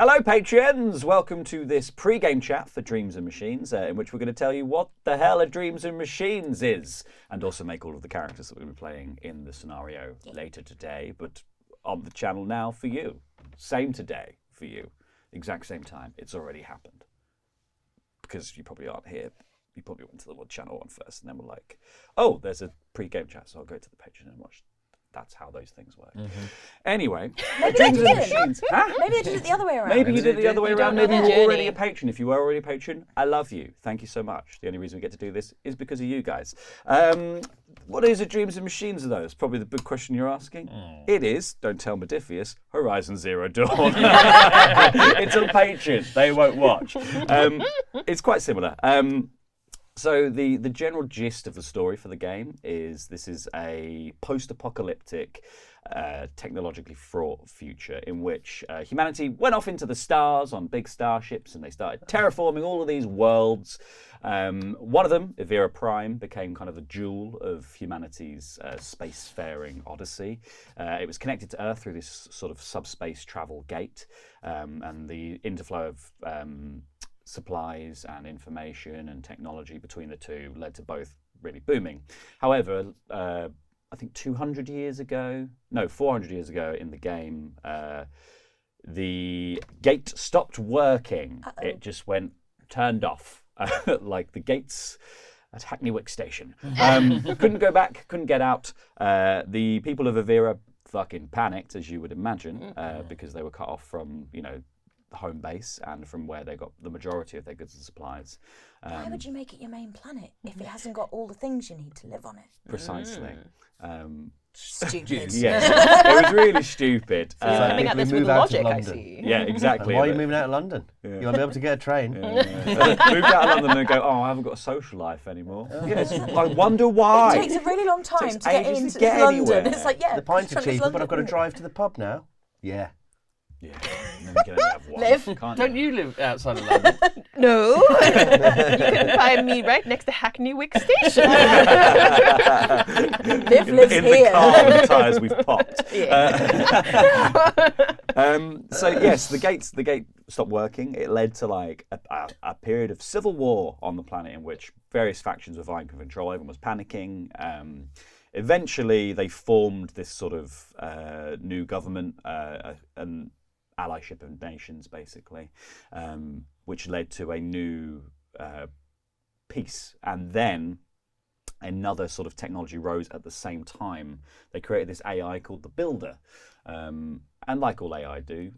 Hello, patrons! Welcome to this pre-game chat for Dreams and Machines, in which we're going to tell you what the hell a Dreams and Machines is, and also make all of the characters that we're going to be playing in the scenario later today, but on the channel now for you. Same today for you. Exact same time. It's already happened. Because you probably aren't here. You probably went to the channel one first, and then we're like, oh, there's a pre-game chat, so I'll go to the Patreon and watch. That's how those things work. Mm-hmm. Anyway, Dreams and Machines. Huh? Maybe I did it the other way around. Maybe you did it the other way around. Maybe you were already a patron. If you were already a patron, I love you. Thank you so much. The only reason we get to do this is because of you guys. What is a Dreams and Machines, though? It's probably the big question you're asking. It is, don't tell Modiphius, Horizon Zero Dawn. It's on Patreon. They won't watch. It's quite similar. So the general gist of the story for the game is this is a post-apocalyptic, technologically fraught future in which humanity went off into the stars on big starships and they started terraforming all of these worlds. One of them, Evira Prime, became kind of the jewel of humanity's spacefaring odyssey. It was connected to Earth through this sort of subspace travel gate, and the interflow of supplies and information and technology between the two led to both really booming. However, I think 400 years ago in the game, the gate stopped working. Uh-oh. It just turned off, like the gates at Hackney Wick Station. Couldn't go back, couldn't get out. The people of Evira fucking panicked, as you would imagine, because they were cut off from, home base and from where they got the majority of their goods and supplies. Why would you make it your main planet if it hasn't got all the things you need to live on it? Precisely. Stupid. Yes, it was really stupid. So you're coming at this with logic, I see. Yeah, exactly. Why are you moving out of London? Yeah. You won't be able to get a train. Moved out of London and go, I haven't got a social life anymore. Yes, I wonder why. It takes a really long time to get into London. Anywhere. It's like, the pints are cheaper, but I've got to drive to the pub now. Yeah. Yeah, and then you can only have one. Live. Don't you live outside of London? No. You can find me right next to Hackney Wick Station. Liv lives in here. the car with the tyres we've popped. So yes, the gate stopped working. It led to like a period of civil war on the planet in which various factions were vying for control. Everyone was panicking. Eventually, they formed this sort of new government, an allyship of nations, basically, which led to a new peace. And then another sort of technology rose at the same time. They created this AI called the Builder. And like all AI do,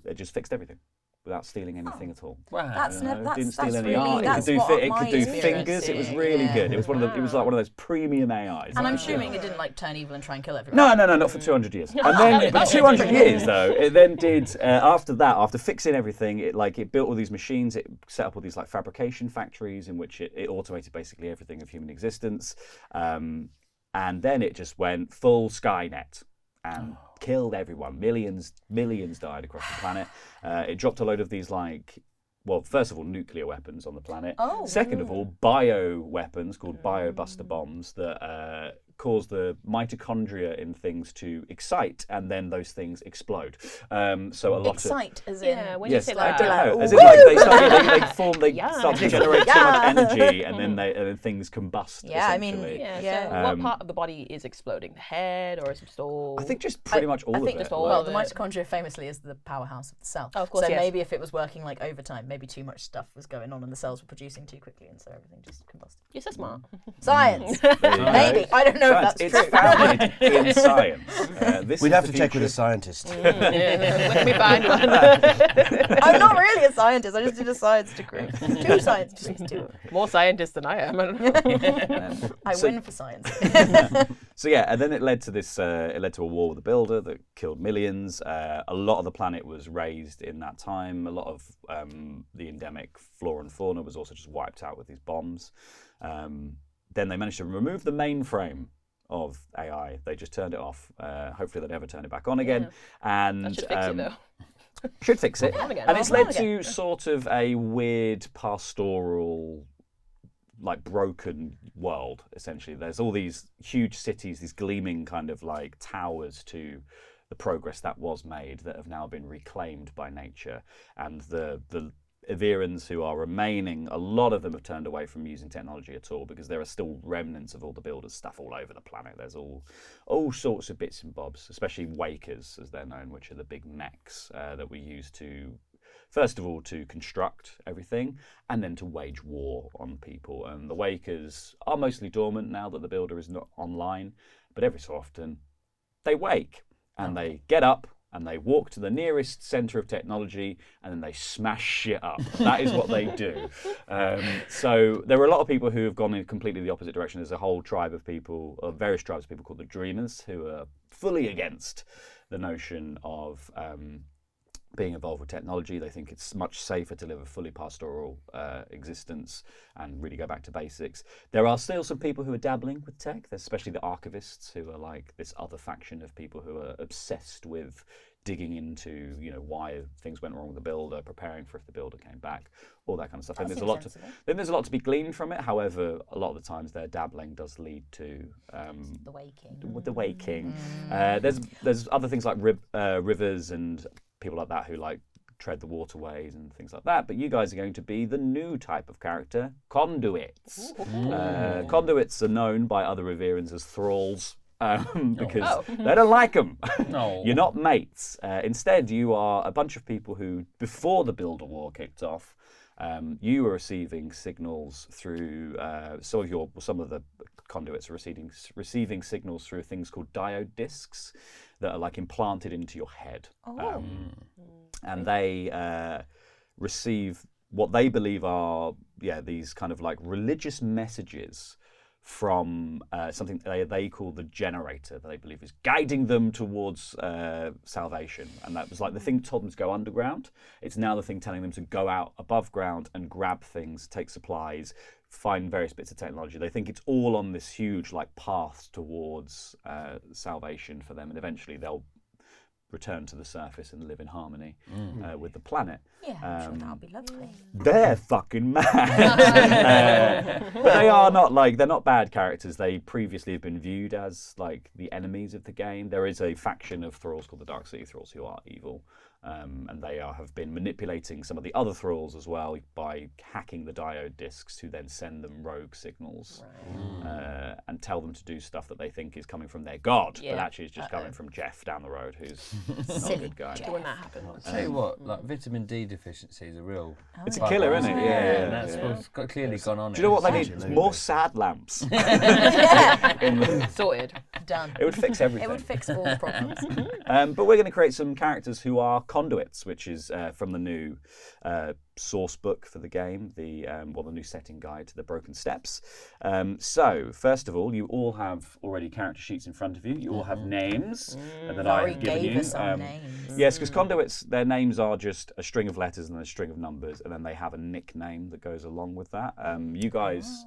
it just fixed everything without stealing anything at all. Wow. Didn't steal any really, art. It could do fingers. It was really good. It was it was like one of those premium AIs. And I'm assuming it didn't like turn evil and try and kill everyone. No, not for 200 years. And then, but 200 years though, it then did. After fixing everything, it built all these machines. It set up all these like fabrication factories in which it automated basically everything of human existence. And then it just went full Skynet and killed everyone. Millions died across the planet. It dropped a load of these first of all, nuclear weapons on the planet. Second of all, bio weapons called biobuster bombs that cause the mitochondria in things to excite, and then those things explode. So a lot excite, as in when you say I that, don't know. As in, they start to generate so much energy, and then things combust. Yeah, I mean, So what part of the body is exploding? The head, or is it just all? I think just pretty much all of it. Just all. Well, the mitochondria famously is the powerhouse of the cell. Oh, of course. So maybe if it was working like overtime, maybe too much stuff was going on, and the cells were producing too quickly, and so everything just combusted. You're so smart. Science. Maybe. I don't know if that's it's true. founded in science. We'd have to check with a scientist. When we find one. I'm not really a scientist. I just did a science degree. 2 science degrees. 2. More scientists than I am. I win for science. So yeah, and then it led to this. It led to a war with the Builder that killed millions. A lot of the planet was razed in that time. A lot of the endemic flora and fauna was also just wiped out with these bombs. Then they managed to remove the mainframe of AI. They just turned it off. Hopefully they never turn it back on again. And that should fix it though. Should fix it. And it's led to again. sort of a weird pastoral, like broken world, essentially. There's all these huge cities, these gleaming kind of like towers to the progress that was made that have now been reclaimed by nature, and the Everans who are remaining, a lot of them have turned away from using technology at all because there are still remnants of all the builders stuff all over the planet. There's all sorts of bits and bobs, especially wakers as they're known, which are the big mechs that we use to, first of all, to construct everything and then to wage war on people. And the wakers are mostly dormant now that the builder is not online, but every so often they wake and they get up and they walk to the nearest centre of technology and then they smash shit up. That is what they do. So there are a lot of people who have gone in completely the opposite direction. There's a whole tribe of people, various tribes of people called the Dreamers, who are fully against the notion of being involved with technology. They think it's much safer to live a fully pastoral existence and really go back to basics. There are still some people who are dabbling with tech, especially the archivists, who are like this other faction of people who are obsessed with digging into, why things went wrong with the builder, preparing for if the builder came back, all that kind of stuff. And there's a lot to be gleaned from it. However, a lot of the times their dabbling does lead to the waking. The waking. There's other things like rivers and people like that who like tread the waterways and things like that. But you guys are going to be the new type of character, conduits. Conduits are known by other Reverans as thralls. Because they don't like them. No. You're not mates. Instead, you are a bunch of people who, before the Builder War kicked off, you were receiving signals through some of the conduits are receiving signals through things called diode discs that are like implanted into your head, and they receive what they believe are these kind of like religious messages from something they call the generator, that they believe is guiding them towards salvation. And that was like the thing that told them to go underground. It's now the thing telling them to go out above ground and grab things, take supplies, find various bits of technology. They think it's all on this huge like path towards salvation for them, and eventually they'll return to the surface and live in harmony with the planet. Yeah, I'm sure that'll be lovely. They're fucking mad. But they're not bad characters. They previously have been viewed as like the enemies of the game. There is a faction of thralls called the Dark City Thralls who are evil. And they have been manipulating some of the other thralls as well by hacking the diode discs to then send them rogue signals and tell them to do stuff that they think is coming from their god, but actually is just coming from Jeff down the road, who's not a good guy. When that happens. I'll tell you what, like vitamin D deficiency is a real... It's a killer, isn't it? Yeah. That's what's clearly gone on. Do you know what they need? More sad lamps. Sorted. Done. It would fix everything. It would fix all the problems. But we're going to create some characters who are conduits, which is from the new source book for the game, the new setting guide to the Broken Steps. So, first of all, you all have already character sheets in front of you. You all have names that I have given you. Names. Yes, because conduits, their names are just a string of letters and a string of numbers, and then they have a nickname that goes along with that. You guys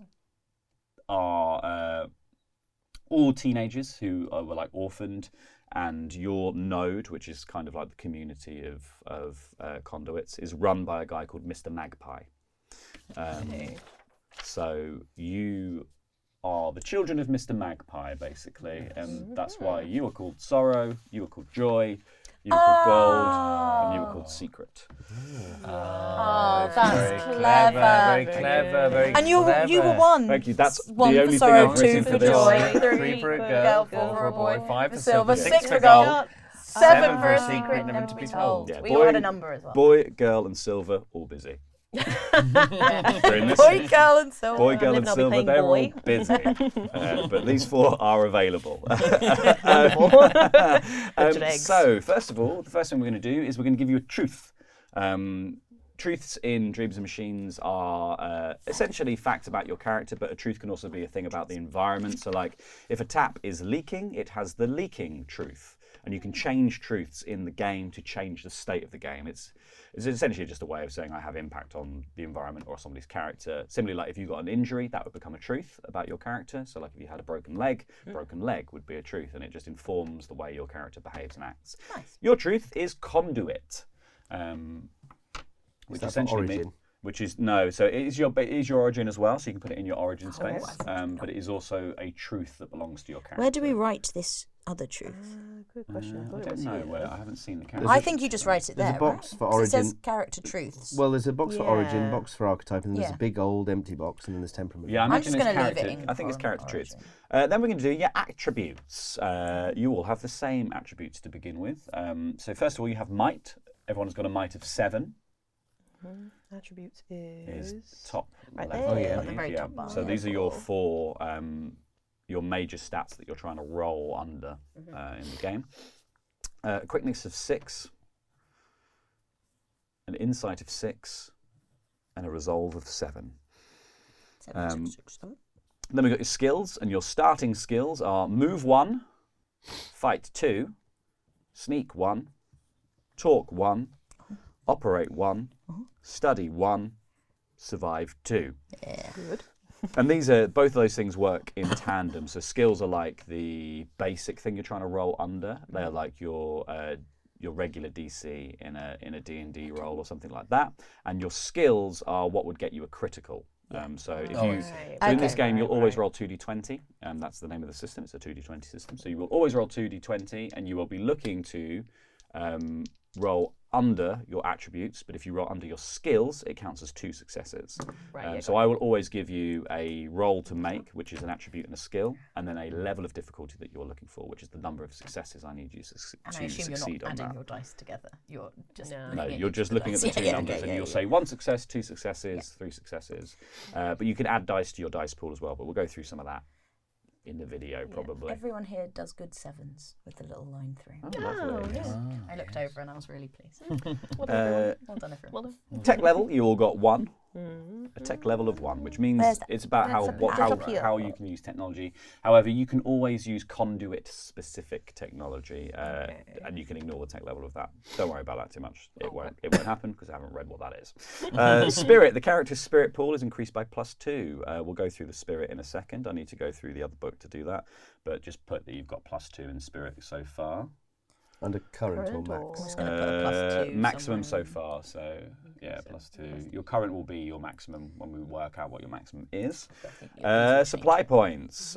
are all teenagers who were like orphaned, and your node, which is kind of like the community of conduits, is run by a guy called Mr. Magpie. So you are the children of Mr. Magpie, basically, and that's why you are called Sorrow, you are called Joy, you were called Gold, and you were called Secret. Oh, that's very clever. Very clever, very And you were one. Thank you. That's one the for only sorrow, thing I've written two for for this. joy, 3 for a girl, 4 for a boy, 5 for silver, 6 for gold, gold, 7 for a secret secret never to be told. Yeah, We all had a number as well. Boy, girl, and Silver, all busy. Boy, girl, and silver. Boy, girl, and I'll be Silver, playing they're boy. all busy. But these 4 are available. So, first of all, the first thing we're going to do is we're going to give you a truth. Truths in Dreams and Machines are essentially facts about your character, but a truth can also be a thing about the environment. So, like, if a tap is leaking, it has the leaking truth. And you can change truths in the game to change the state of the game. It's essentially just a way of saying I have impact on the environment or somebody's character. Similarly, like if you got an injury, that would become a truth about your character. So like if you had a broken leg would be a truth, and it just informs the way your character behaves and acts. Nice. Your truth is conduit, which that essentially for origin? which is no. So it is your origin as well. So you can put it in your origin space. But it is also a truth that belongs to your character. Where do we write this other truth? Good question. I don't know. Where I haven't seen the character. I think you just write it there. There's a box right? for 'Cause origin. It says character truths. Well, there's a box for origin, Yeah. box for archetype, and then there's Yeah. a big old empty box, and then there's temperament. Yeah, I I'm imagine just it's going to leave character. it in. I think it's character origin. traits. Then we're going to do your attributes. You all have the same attributes to begin with. So first of all, you have might. Everyone's got a might of 7. Attributes Is top Right left. there. of Oh, yeah. the At the very page, top bar. So Yeah, these are your cool. 4 your major stats that you're trying to roll under in the game. A quickness of 6, an insight of 6, and a resolve of 7. 7, 6, 6, 7. Then we've got your skills, and your starting skills are move 1, fight 2, sneak 1, talk 1, operate 1, study 1, survive 2. Yeah. Good. And these are both of those things work in tandem. So skills are like the basic thing you're trying to roll under. They're like your regular DC in a D&D roll or something like that. And your skills are what would get you a critical. So if you so in this game, you'll always roll 2d20, and that's the name of the system. It's a 2d20 system. So you will always roll 2d20, and you will be looking to roll under your attributes, but if you roll under your skills, it counts as 2 successes. Right, So I will always give you a roll to make, which is an attribute and a skill, and then a level of difficulty that you're looking for, which is the number of successes I need you to And I assume you're succeed not on adding that. your dice together. You're just No. looking No, at you're each just of looking at the dice. 2 Yeah, numbers, okay, and yeah, you'll yeah. say 1 success, 2 successes, 3 successes. But you can add dice to your dice pool as well, but we'll go through some of that in the video probably. Everyone here does good 7s with the little line through. Oh, lovely. I looked over and I was really pleased. Well done, everyone. Well done, everyone. Well done. Tech level, you all got 1. A tech level of 1, which means Where's that? it's about how you can use technology. However, you can always use conduit-specific technology, and you can ignore the tech level of that. Don't worry about that too much. It won't happen because I haven't read what that is. Spirit, the character's spirit pool is increased by +2. We'll go through the spirit in a second. I need to go through the other book to do that, but just put that you've got +2 in spirit so far. Under current or Current max? I'm just going to put a +2 Maximum somewhere. so far, so yeah, +2. Your current will be your maximum when we work out what your maximum is. Supply points.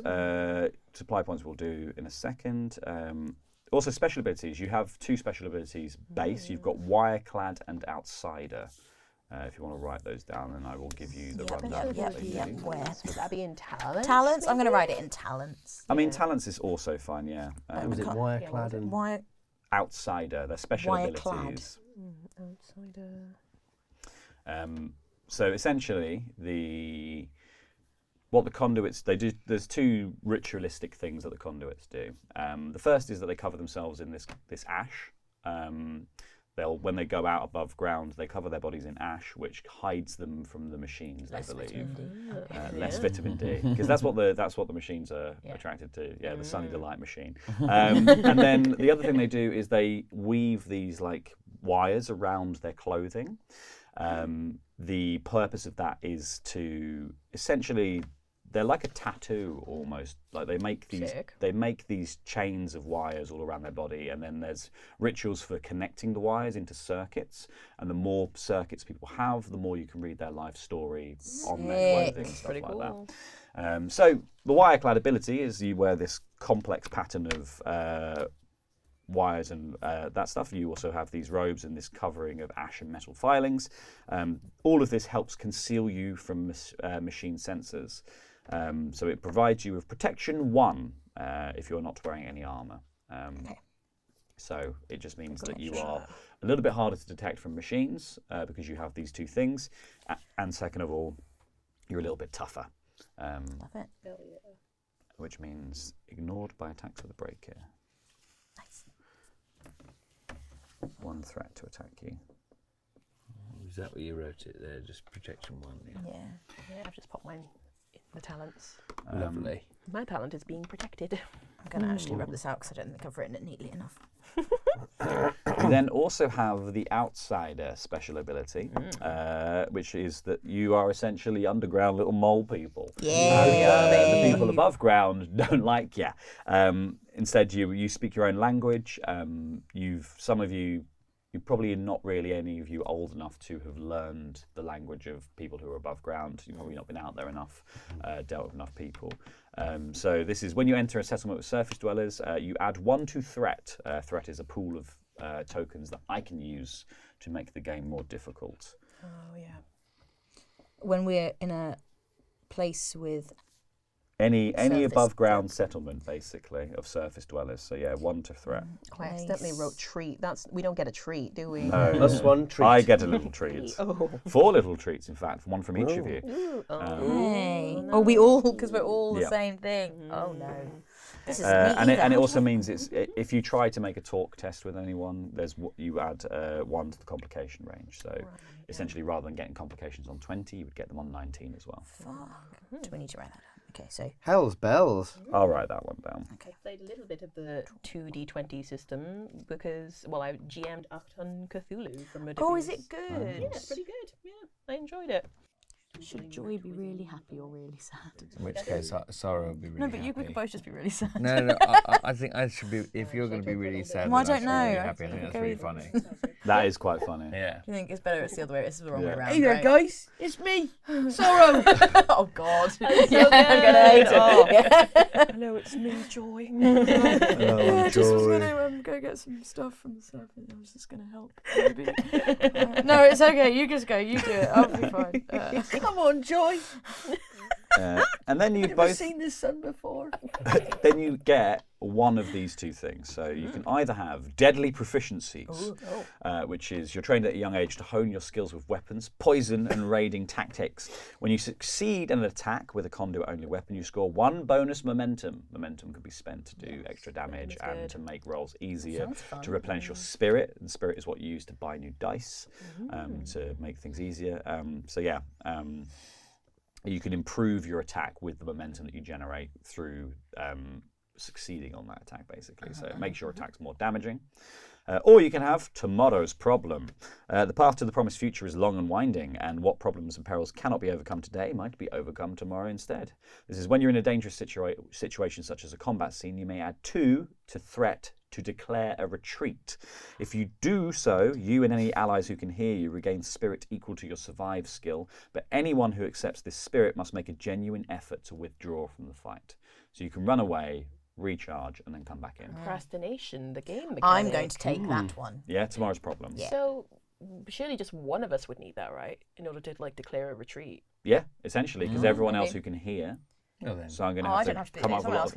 Supply points we'll do in a second. Also, special abilities. You have 2 special abilities base. You've got Wireclad and Outsider. If you want to write those down, then I will give you the rundown of what they do. Where? Would that be in talents? Talents? I'm going to write it in talents. I mean, talents is also fine, yeah. Was it can't- Wireclad and Why? Outsider, they're special Wireclad. abilities. Outsider. So essentially, what the conduits they do. There's 2 ritualistic things that the conduits do. The first is that they cover themselves in this ash. When they go out above ground, they cover their bodies in ash, which hides them from the machines. Less they believe vitamin D. less vitamin D, because that's what the machines are attracted to. Yeah, the Sunny Delight machine. And then the other thing they do is they weave these like wires around their clothing. The purpose of that is to essentially, they're like a tattoo almost. Like they make these chains of wires all around their body, and then there's rituals for connecting the wires into circuits. And the more circuits people have, the more you can read their life story on their clothing and stuff Pretty like cool. that. So the Wireclad ability is you wear this complex pattern of wires and that stuff. You also have these robes and this covering of ash and metal filings. All of this helps conceal you from machine sensors. So it provides you with protection 1 if you're not wearing any armor. So it just means that you are a little bit harder to detect from machines because you have these 2 things. And second of all, you're a little bit tougher. Love it. Which means ignored by attacks with a break here. Nice. 1 threat to attack you. Is that what you wrote it there? Just protection 1. Yeah. Yeah. I've just popped mine in the talents. Lovely. My talent is being protected. I'm going to actually rub this out because I don't think I've written it neatly enough. You then also have the Outsider special ability, which is that you are essentially underground little mole people. Yeah. The people above ground don't like you. Instead, you speak your own language. Some of you you're probably not really any of you old enough to have learned the language of people who are above ground. You've probably not been out there enough, dealt with enough people. So this is when you enter a settlement with surface dwellers, you add 1 to threat. Threat is a pool of tokens that I can use to make the game more difficult. Oh yeah. When we're in a place with Any Surface above ground settlement, basically, of surface dwellers. So yeah, 1 to threat. Oh, I accidentally wrote treat. We don't get a treat, do we? No. +1 treat. I get a little treat. Oh. 4 little treats, in fact, 1 from each of you. hey, oh, we all because we're all the Yeah. same thing. Oh no, this is And it also means if you try to make a talk test with anyone, you add 1 to the complication range. So essentially, rather than getting complications on 20, you would get them on 19 as well. Fuck. Do we need to write that down? Okay, so Hell's bells. I'll write that one down. okay. I played a little bit of the 2d20 system because, well, I GM'd Achtung Cthulhu from a Oh, is it good? Yeah, it's pretty good. Yeah, I enjoyed it. Should Joy be really happy or really sad? In which case, Sarah will be really No, but you happy. could both just be really sad. No. I think I should be. If you're going to be really sad, Well, I then don't should be know. really I happy. I think think that's I really would- funny. That is quite funny. Yeah. You think it's better? It's the other way. It's the wrong way around. Hey there, right? guys. It's me, Sorrow. Oh God. That's so Yeah, I'm gonna hate it. Oh. Hello, it's me, Joy. Yeah, I just was joy. gonna go get some stuff from the surface. I was just gonna help. Maybe. No, it's okay. You just go. You do it. I'll be fine. Come on, Joy. And then you Never both seen this sun before. then you get one of these 2 things. So you can either have deadly proficiencies, which is you're trained at a young age to hone your skills with weapons, poison, and raiding tactics. When you succeed in an attack with a conduit-only weapon, you score 1 bonus momentum. Momentum can be spent to do extra damage and to make rolls easier, Sounds fun. to replenish your spirit. And spirit is what you use to buy new dice to make things easier. You can improve your attack with the momentum that you generate through succeeding on that attack, basically. So it makes your attacks more damaging. Or you can have tomorrow's problem. The path to the promised future is long and winding, and what problems and perils cannot be overcome today might be overcome tomorrow instead. This is when you're in a dangerous situation such as a combat scene, you may add 2 to threat to declare a retreat. If you do so, you and any allies who can hear you regain spirit equal to your survive skill, but anyone who accepts this spirit must make a genuine effort to withdraw from the fight. So you can run away, recharge, and then come back in. Procrastination, the game mechanic. I'm going to take that one. Yeah, tomorrow's problem. Yeah. So, surely just one of us would need that, right? In order to, declare a retreat. Yeah, essentially, because everyone else maybe. who can hear. Oh, then. So I'm going Oh, I to don't have have to to come do up it. with a lot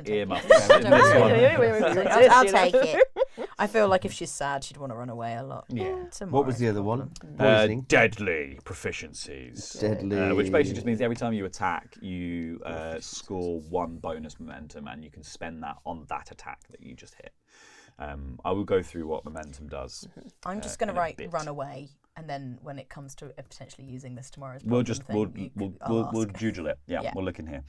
Someone of else can take earmuffs. it. in this one. I'll take it. I feel like if she's sad, she'd want to run away a lot. Yeah. What was the other one? Uh, Poisoning. deadly proficiencies. Deadly. Which basically just means every time you attack, you score 1 bonus momentum, and you can spend that on that attack that you just hit. I will go through what momentum does. I'm just going to in a write bit. run away, and then when it comes to potentially using this tomorrow's We'll problem just thing, we'll juggle it. Yeah, Yeah. we'll look in here.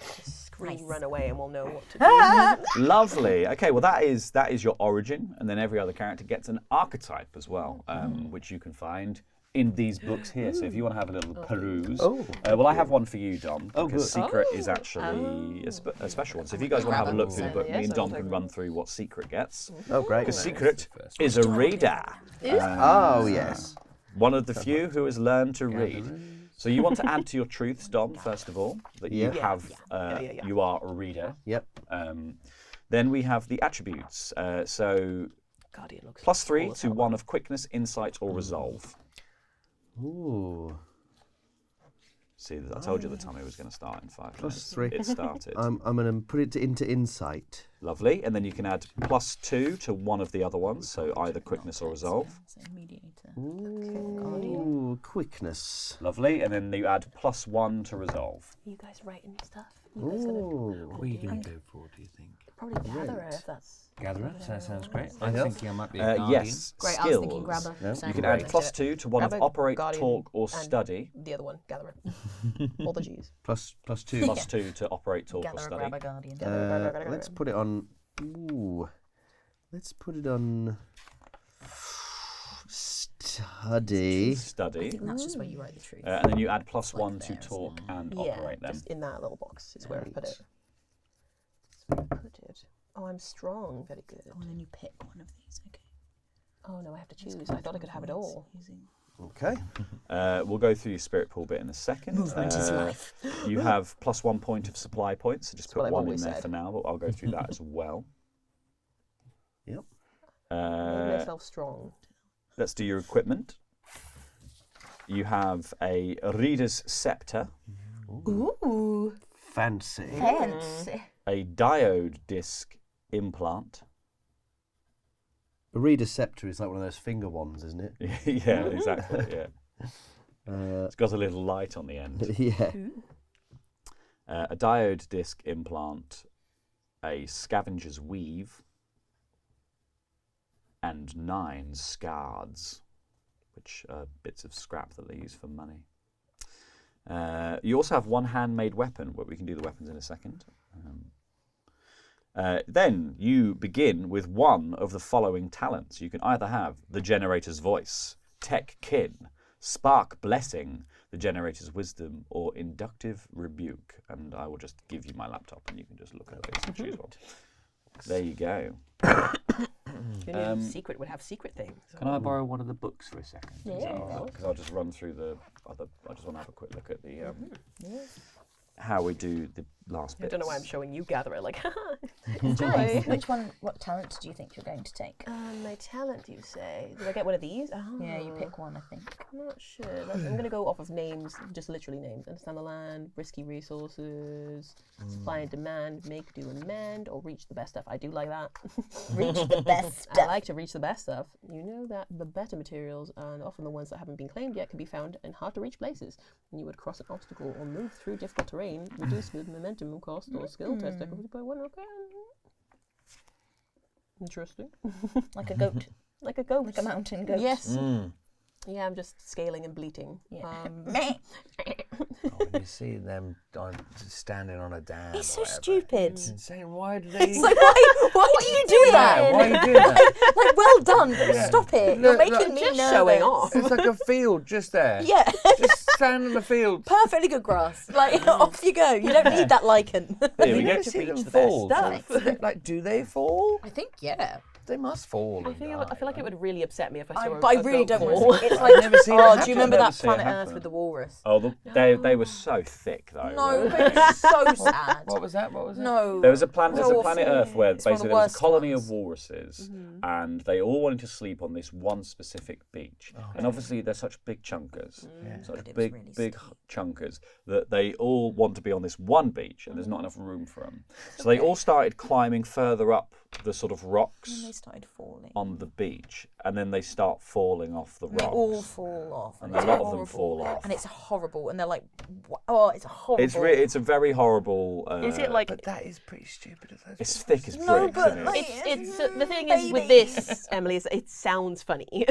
Scream, Nice. run away, and we'll know what to do. Lovely. Okay, well that is your origin, and then every other character gets an archetype as well, which you can find in these books here. So if you want to have a little peruse, well, I have one for you, Dom, because good. Secret is actually a special one. So if you guys want to have a look through the book, me and Dom can run through what Secret gets. Oh, great. Because Secret is a reader. Oh, yes. One of the few who has learned to read. So you want to add to your truths, Dom, first of all, that you Yeah. have, you are a reader. Yep. Then we have the attributes. So Guardian looks +3 cool as to hell. 1 of quickness, insight, or resolve. Ooh. See, I told you the timer was going to start in 5 minutes. +3. It started. I'm going to put it into insight. Lovely. And then you can add +2 to 1 of the other ones, so either quickness or resolve. So mediator. Ooh, quickness. Lovely. And then you add +1 to resolve. You guys writing stuff? You guys gonna Ooh. What are you going to go for, do you think? probably gather if that's. Gatherer? That sounds great. I'm Anything else? thinking I might be a guardian. Yes. Great, I Skills. was thinking grabber. No? So You can great. add +2 to 1 of Grabber, operate, guardian, talk, or and- study. The other one, gatherer. All the G's. +2. +2 to operate, talk, or Gather a study. grabber guardian. Let's put it on. Ooh. Let's put it on. Study. I Study. think that's just where you write the truth. And then you add +1 like to there, isn't talk it? and Yeah, operate them. just in that little box is where I put it. That's where I put it. Oh, I'm strong. Very good. Oh, and then you pick one of these. Okay. Oh no, I have to choose. I thought I could have it all. Okay. We'll go through your spirit pool bit in a second. Movement is life. You have +1 point of supply points, so just what put I've one in always there said. for now, but I'll go through that as well. Yep. Made myself strong. Let's do your equipment. You have a Reader's Scepter, Ooh, Fancy. fancy. a diode disc implant. A reader's scepter is like one of those finger wands, isn't it? Yeah, exactly. Yeah, it's got a little light on the end. Yeah. A diode disc implant, a scavenger's weave, and 9 scards, which are bits of scrap that they use for money. You also have 1 handmade weapon, but we can do the weapons in a second. Then you begin with one of the following talents. You can either have the generator's voice, tech kin, spark blessing, the generator's wisdom, or inductive rebuke. And I will just give you my laptop and you can just look at this and choose one. There you go. Secret would have secret things. Can I borrow one of the books for a second? Yeah. Because I'll just run through the other. I just want to have a quick look at the how we do the last bit. I don't know why I'm showing you Gatherer. Like, Nice. Which one? What talent do you think you're going to take? my talent, you say? Did I get one of these? Oh. Yeah, you pick one, I think. I'm not sure. I'm going to go off of names, just literally names. Understand the land, risky resources, supply and demand, make, do, and mend, or reach the best stuff. I do like that. Reach the best I stuff. like to reach the best stuff. You know that the better materials, and often the ones that haven't been claimed yet, can be found in hard-to-reach places. And you would cross an obstacle or move through difficult terrain, reduce with momentum cost or skill test difficulty by 1. Okay. Interesting. Like a goat. Like a goat. Like a mountain goat. Yes. Yeah, I'm just scaling and bleating. Yeah. When you see them standing on a dam. It's so or whatever, stupid. It's insane. Why do they? It's like, why do you do that? Why are you doing that? Like, well done, but stop it. You're Look, making me just nervous. showing off. It's like a field just there. Yeah. Just stand in the field. Perfectly good grass. Like, off you go. You don't need that lichen. Here we You go. never see them reach the best fall. stuff. Like, do they fall? I think, yeah. They must fall. I feel like it would really upset me if I saw But I a really goat don't fall. want to. It's like, never seen it oh, do happen. you remember Never that seen it Planet Earth happen. with the walrus? Oh, they were so thick though. No, weren't but it's so sad. What was that? What was it? No. There's a planet Awful. Earth where It's one of basically the there was a worst colony ones. of walruses, and they all wanted to sleep on this one specific beach. And obviously they're such big chunkers, such But it was big really big chunkers that they all want to be on this one beach, and there's not enough room for them. So they all started climbing further up the sort of And rocks they started falling. on the beach, and then they start falling off the And they rocks. all fall off. And it's a lot of them horrible. fall off. And it's horrible. And they're like, oh, it's horrible. It's a very horrible. Is it like But that is pretty stupid. If those it's thick as No, bricks, but isn't it? like, it's the thing is with this, Emily, is it sounds funny. no,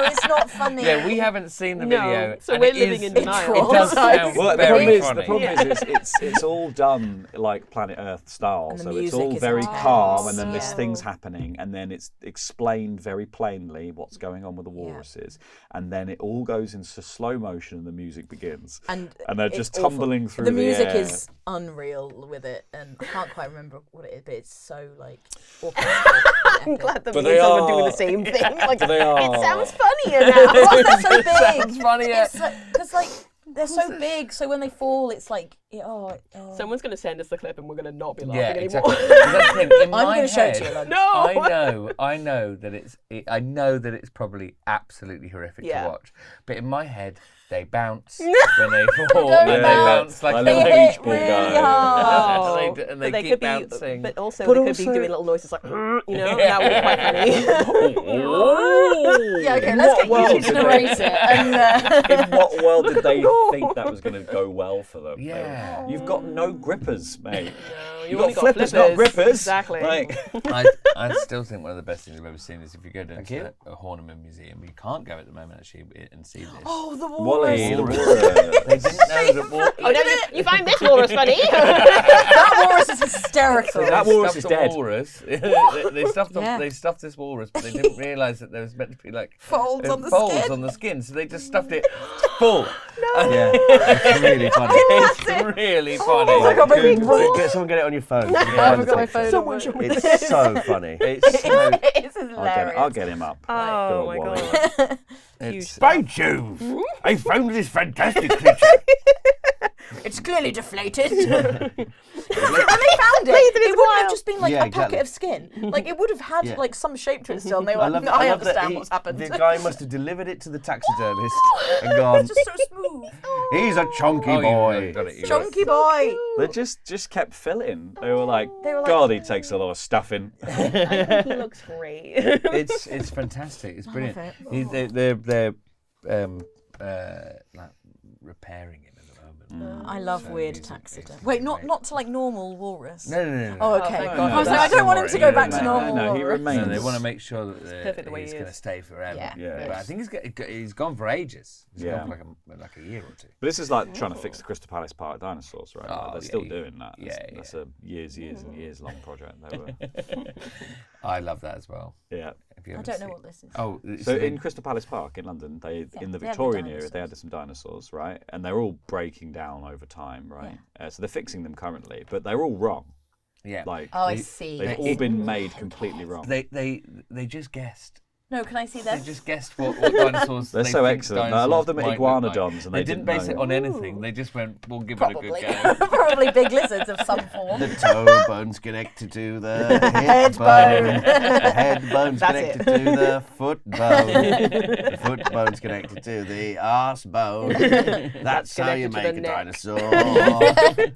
it's not funny. Yeah, we haven't seen the No, video. so and we're it living is- in denial. It does sound Well, the very problem funny. is it's all done like Planet Earth style, And the so it's music all is very intense. calm, and then this Yeah. thing's happening, and then it's explained very plainly what's going on with the walruses, and then it all goes into slow motion, and the music begins, And they're it's just awful. tumbling through the music air. is unreal with it, and I can't quite remember what it is, but it's so like orchestral. I'm glad that But me they and someone are- doing the same thing. Like, But they are- it sounds funnier now. They're so big. Sounds funnier. Because like they're so big, so when they fall, it's like oh. Someone's going to send us the clip and we're going to not be laughing Yeah, anymore. exactly. That's the thing. In I'm my going to show it head, to you. Like, No! I know that it's probably absolutely horrific Yeah. to watch. But in my head, they bounce when they fall. don't And they bounce. bounce like My a little They beach hit ball really guy. hard. and they But keep could bouncing. But also But they could be also- doing little noises like, you know, that would be quite funny. Yeah, okay, let's get What you to world narrate did it. And, In what world did they think that was going to go well for them? Yeah. You've got no grippers, mate. No, You've you got only got flippers, not grippers. Exactly. Like, I still think one of the best things I've ever seen is if you go down to a Horniman museum. You can't go at the moment actually and see this. oh, the Wally, walrus. the walrus. They didn't know that Oh, no, you find this walrus funny? That walrus is hysterical. That walrus is dead. Walrus. Yeah. They stuffed this walrus, but they didn't realise that there was meant to be like Folds on the folds skin. on the skin, so they just stuffed it full. Yeah, it's really funny. It's really funny. I got my big boy. Someone get it on your phone. I forgot my phone. Someone show me. It's so funny. It's so It's hilarious. I'll get him up. Oh my Wally. god. it's By Jove! I found this fantastic creature. It's clearly deflated. When they found it wouldn't have just been like Yeah, a packet exactly. of skin. Like it would have had Yeah. like some shape to it still. And they were like, I love that understand what's happened. The guy must have delivered it to the taxidermist and gone, It's just so smooth. he's a chunky Oh, boy. got it. You're Chunky boy. They just kept filling. They were like, They were like- God, he takes a lot of stuffing. I think he looks great. It's fantastic. It's brilliant. it. They're like repairing him at the moment. I love So weird he's- taxidermy. he's Wait, great. not to like normal walrus. No. Oh, okay. thank I God. was like, I don't want him to go back to normal No, he walrus. remains. No, they want to make sure that perfect the way he's he going to is. stay forever. Yeah. Yeah. But I think he's gone for ages. He's Yeah. gone for like a year or two. But this is like trying to fix the Crystal Palace Park dinosaurs, right? Oh, They're yeah, still you- doing that. yeah, That's a years and years long project. They were, I love that as well. yeah. Have you I ever don't know seen- what this is. Oh, it's So the- in Crystal Palace Park in London, in the they had the Victorian era, they had dinosaurs. some dinosaurs, right? And they're all breaking down over time, right? So they're fixing them currently, but they're all wrong. yeah. Like Oh, I they- see. they've all been made completely wrong. They just guessed. No, can I see They them? just guessed what dinosaurs. They're they so think excellent. A lot of them are dinosaurs might look iguanodons, and they didn't didn't base it know. on anything. They just went, "We'll give Probably. it a good go." Probably big lizards of some form. The toe bone's connected to the Head hip bone. bone. The head bone's That's connected to the foot bone. The foot bone's connected to the arse bone. That's how you connected to make the a neck. dinosaur.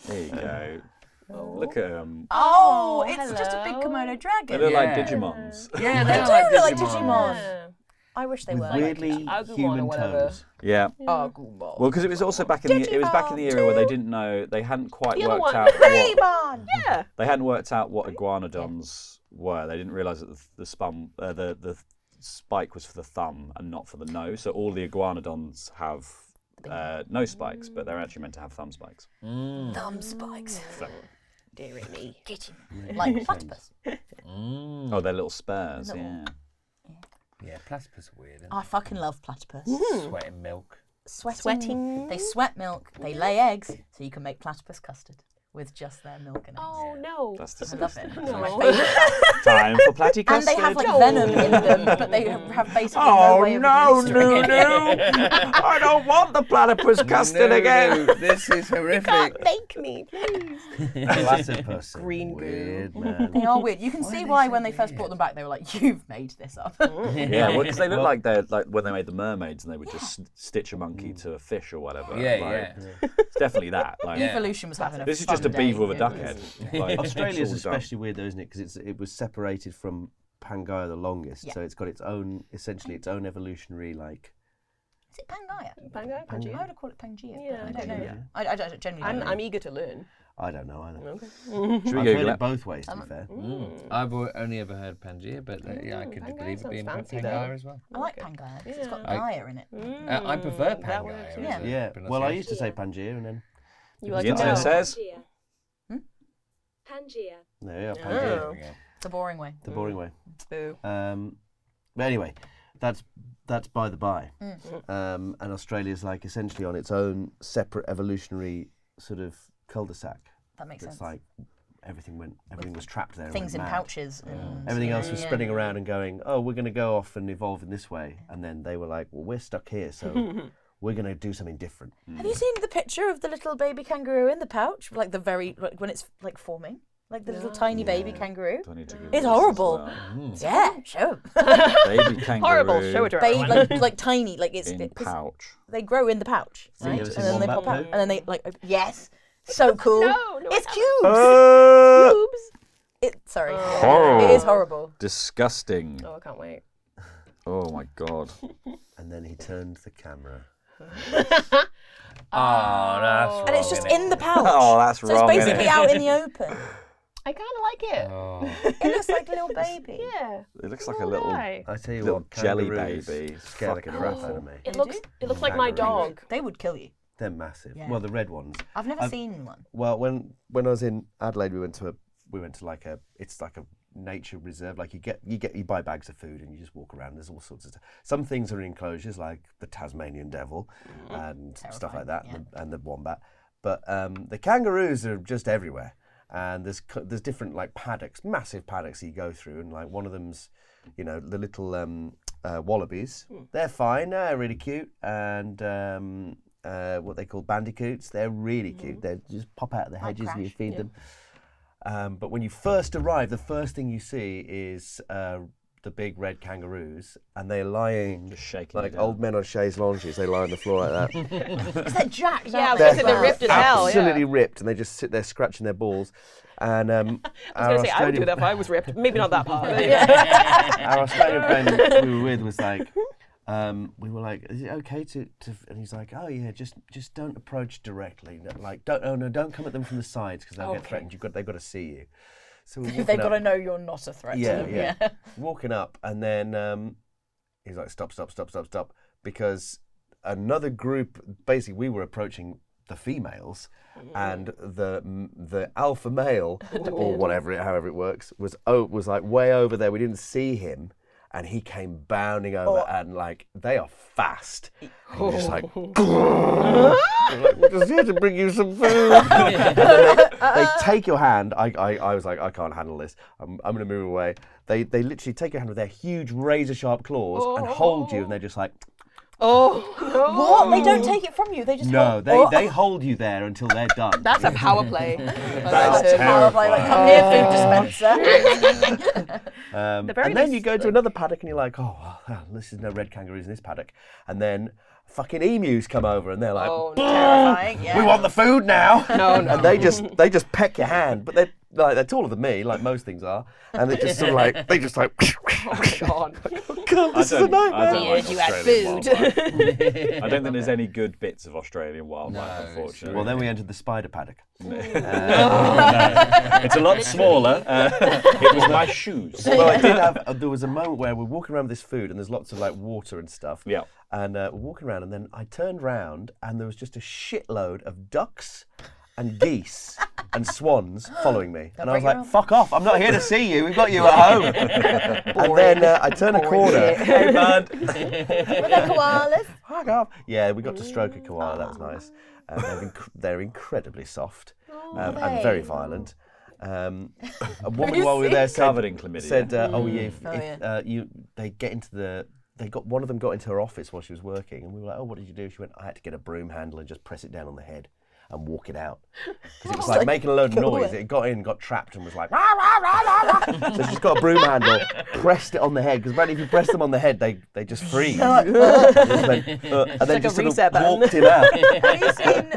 There you go. Look at them. Oh, it's just a big hello. Komodo They dragon. look like Yeah. Digimons. Yeah, They they do look like Digimon. Yeah. I wish they With were. weirdly Agumon or human whatever. toes. Yeah. Agumon. Well, because it was also back in the era where they didn't know, they hadn't quite The other worked one. out what, Digimon. Yeah. they hadn't worked out what iguanodons were. They didn't realise that the spike was for the thumb and not for the nose. So all the iguanodons have nose spikes, but they're actually meant to have thumb spikes. Thumb spikes. So, Dear me. Like platypus. oh, they're little spurs. Little- Yeah. Yeah, platypus are weird. I fucking love platypus. Sweating milk. Sweating. They sweat milk. They lay eggs, so you can make platypus custard with just their milk and eggs. Oh no. That's I love it. disgusting. It's my No. favourite. Time for platty And custard. they have like venom in them, but they have basically no way of administering it. I don't want the platypus custard No, again. no, this is horrific. Make me, please. Platypus. Green goo. Weird, man. They are weird. You can see are they why so when they first weird? brought them back, they were like, "You've made this up." Yeah, well, because they look like they're like when they made the mermaids and they would just stitch a monkey to a fish or whatever. Yeah, like, yeah. It's definitely that. Like, Yeah. Evolution was having a this is fun just a day. beaver with a duck head. Like, Australia's it's all done. especially weird though, isn't it? Because it was separated from Pangaea the longest, Yeah. so it's got its own, essentially its own evolutionary like. Is it Pangaea? Pangaea, I Pangaea. would have called it Pangea. Yeah, but I don't know. Pangea. I don't genuinely. don't know. I'm eager to learn. I don't know either. Okay. Should we I've heard Google it it? both ways, to be fair. I've only ever heard Pangea, but yeah, I could Pangaea believe it sounds being fancy, Pangaea though. as well. I like Pangaea because it's got Yeah. Gaia in it. I prefer that Pangaea. works, as yeah. a Yeah. Well, I used to say pronunciation. Pangea, and then You like The it internet now? says. Pangea. there you go, Oh. Pangea, Yeah. The boring way. the boring way. Boo. But anyway, that's by the by. And Australia's like essentially on its own separate evolutionary sort of cul-de-sac. That makes It's sense. like everything was trapped there. and Things in went mad. pouches. And Everything else was Yeah. spreading around and going, oh, we're going to go off and evolve in this way. And then they were like, well, we're stuck here, so we're going to do something different. Have you seen the picture of the little baby kangaroo in the pouch? Like when it's like forming, like the little tiny baby kangaroo. Do I need to Google It's this as horrible. well? Yeah, show 'em. Baby kangaroo Horrible. Show it to Baby, everyone. like tiny, like it's in 'cause pouch. they grow in the pouch, you right? ever And seen then they wombat pop out, poo? and then they like yes, so cool. No, it's it's cubes. Boobs. Sorry, Horrible. it is horrible. Disgusting. Oh, I can't wait. Oh my god. And then he turned the camera. Oh, that's And it's just in the pouch. Oh, that's so wrong. it's basically innit? out in the open. I kind of like it. Oh. It looks like a little baby. Yeah. It looks like a little guy. I tell you little what, jelly kangaroos baby. scare the crap out of me. It They looks. do? It looks like my Kangaroos. dog. They would kill you. They're massive. Yeah. Well, the red ones. I've never seen one. Well, when I was in Adelaide, we went to like a nature reserve. Like you buy bags of food and you just walk around. There's all sorts of stuff. Some things are in enclosures, like the Tasmanian devil and stuff like that, and the wombat. But the kangaroos are just everywhere. And there's different like paddocks, massive paddocks that you go through, and like one of them's, you know, the little wallabies. They're fine. They're really cute, and what they call bandicoots. They're really cute. They just pop out of the hedges and you feed them. But when you first arrive, the first thing you see is the big red kangaroos, and they're lying Just shaking like you down. old men on chaise lounges. They lie on the floor like that. Is that Jack? Yeah, I was They're going to say they're ripped as hell. absolutely ripped, and they just sit there scratching their balls. And I was going to say I would do that if I was ripped. Maybe not that part. Our Australian friend we were with was like, we were like, is it okay to? And he's like, oh yeah, just don't approach directly. Like, don't come at them from the sides because they'll get threatened. They've got to see you. So we're They've got to know you're not a threat to them. yeah. Walking up, and then he's like, stop, because another group. Basically, we were approaching the females, and the alpha male or however it works, was like way over there. We didn't see him. And he came bounding over, and like they are fast. And you're just like, like, we're just here to bring you some food. And then they take your hand. I was like, I can't handle this. I'm going to move away. They literally take your hand with their huge razor sharp claws and hold you, and they're just like. What? They don't take it from you. They just they hold you there until they're done. That's a power play. That's power play, like, come here, food dispenser. And then you go to another paddock and you're like, oh, well, this is no red kangaroos in this paddock. And then fucking emus come over and they're like, Terrifying. Yeah. we want the food now. No. And they just peck your hand, but they're taller than me, like most things are, and they just sort of like Oh my god. God, this is a nightmare. like You had Australian food. wildlife. I don't think there's any good bits of Australian wildlife, unfortunately. Well, then we entered the spider paddock. No. It's a lot smaller. It was my shoes. Well, I did have. There was a moment where we're walking around with this food, and there's lots of like water and stuff. Yeah. And we're walking around, and then I turned round, and there was just a shitload of ducks and geese and swans following me. And I was like, fuck off, I'm not here to see you, we've got you at home. And then I turn a corner. Hey, bud. Were they koalas? Fuck off. Yeah, we got to stroke a koala, that was nice. They're incredibly soft and very violent. A woman while we were there Covered in chlamydia. said, they get into one of them got into her office while she was working, and we were like, oh, what did you do? She went, I had to get a broom handle and just press it down on the head and walk it out. Because it was like making a load of noise. It got in, got trapped, and was like, rah, rah, rah, rah, rah. So she's got a broom handle, pressed it on the head, because apparently if you press them on the head, they just freeze. And then just sort of walked him out. Have you seen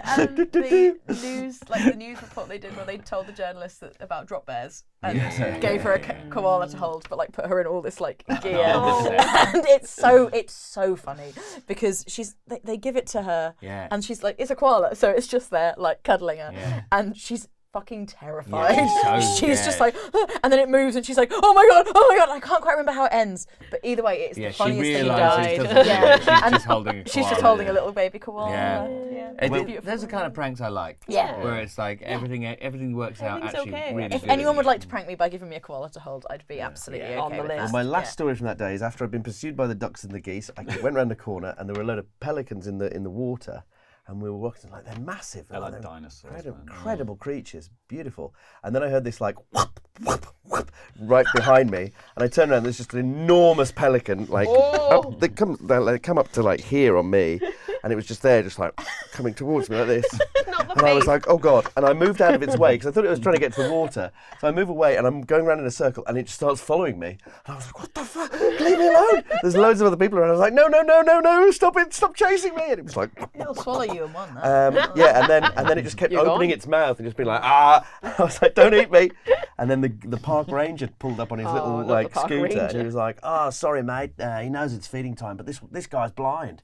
the news report they did where they told the journalists about drop bears and gave her a koala to hold, but like put her in all this like gear, and it's so funny because they give it to her, and she's like, it's a koala, so it's just there like cuddling her, and she's fucking terrified. She's just like, and then it moves, and she's like, oh my god, I can't quite remember how it ends, but either way, it's the funniest thing. She's just holding a little baby koala. Those are the kind of pranks I like. Yeah. Where it's like everything works out actually really If good. anyone would like to prank me by giving me a koala to hold, I'd be absolutely okay on the with list. that. Well, my last story from that day is after I'd been pursued by the ducks and the geese, I went around the corner and there were a load of pelicans in the water, and we were walking like they're massive. They're like dinosaurs. Incredible creatures, beautiful. And then I heard this like whoop, whoop, whoop right behind me, and I turned around. There's just an enormous pelican like they come up to like here on me, and it was just there, just like coming towards me like this. And I was like, oh God. And I moved out of its way because I thought it was trying to get to the water. So I move away and I'm going around in a circle and it just starts following me. And I was like, what the fuck? Leave me alone. There's loads of other people around. I was like, no, stop it. Stop chasing me. And it was like, It'll swallow you in one. and then it just kept opening its mouth and just being like, ah. I was like, don't eat me. And then the park ranger pulled up on his little like scooter and he was like, oh, sorry, mate. He knows it's feeding time, but this guy's blind.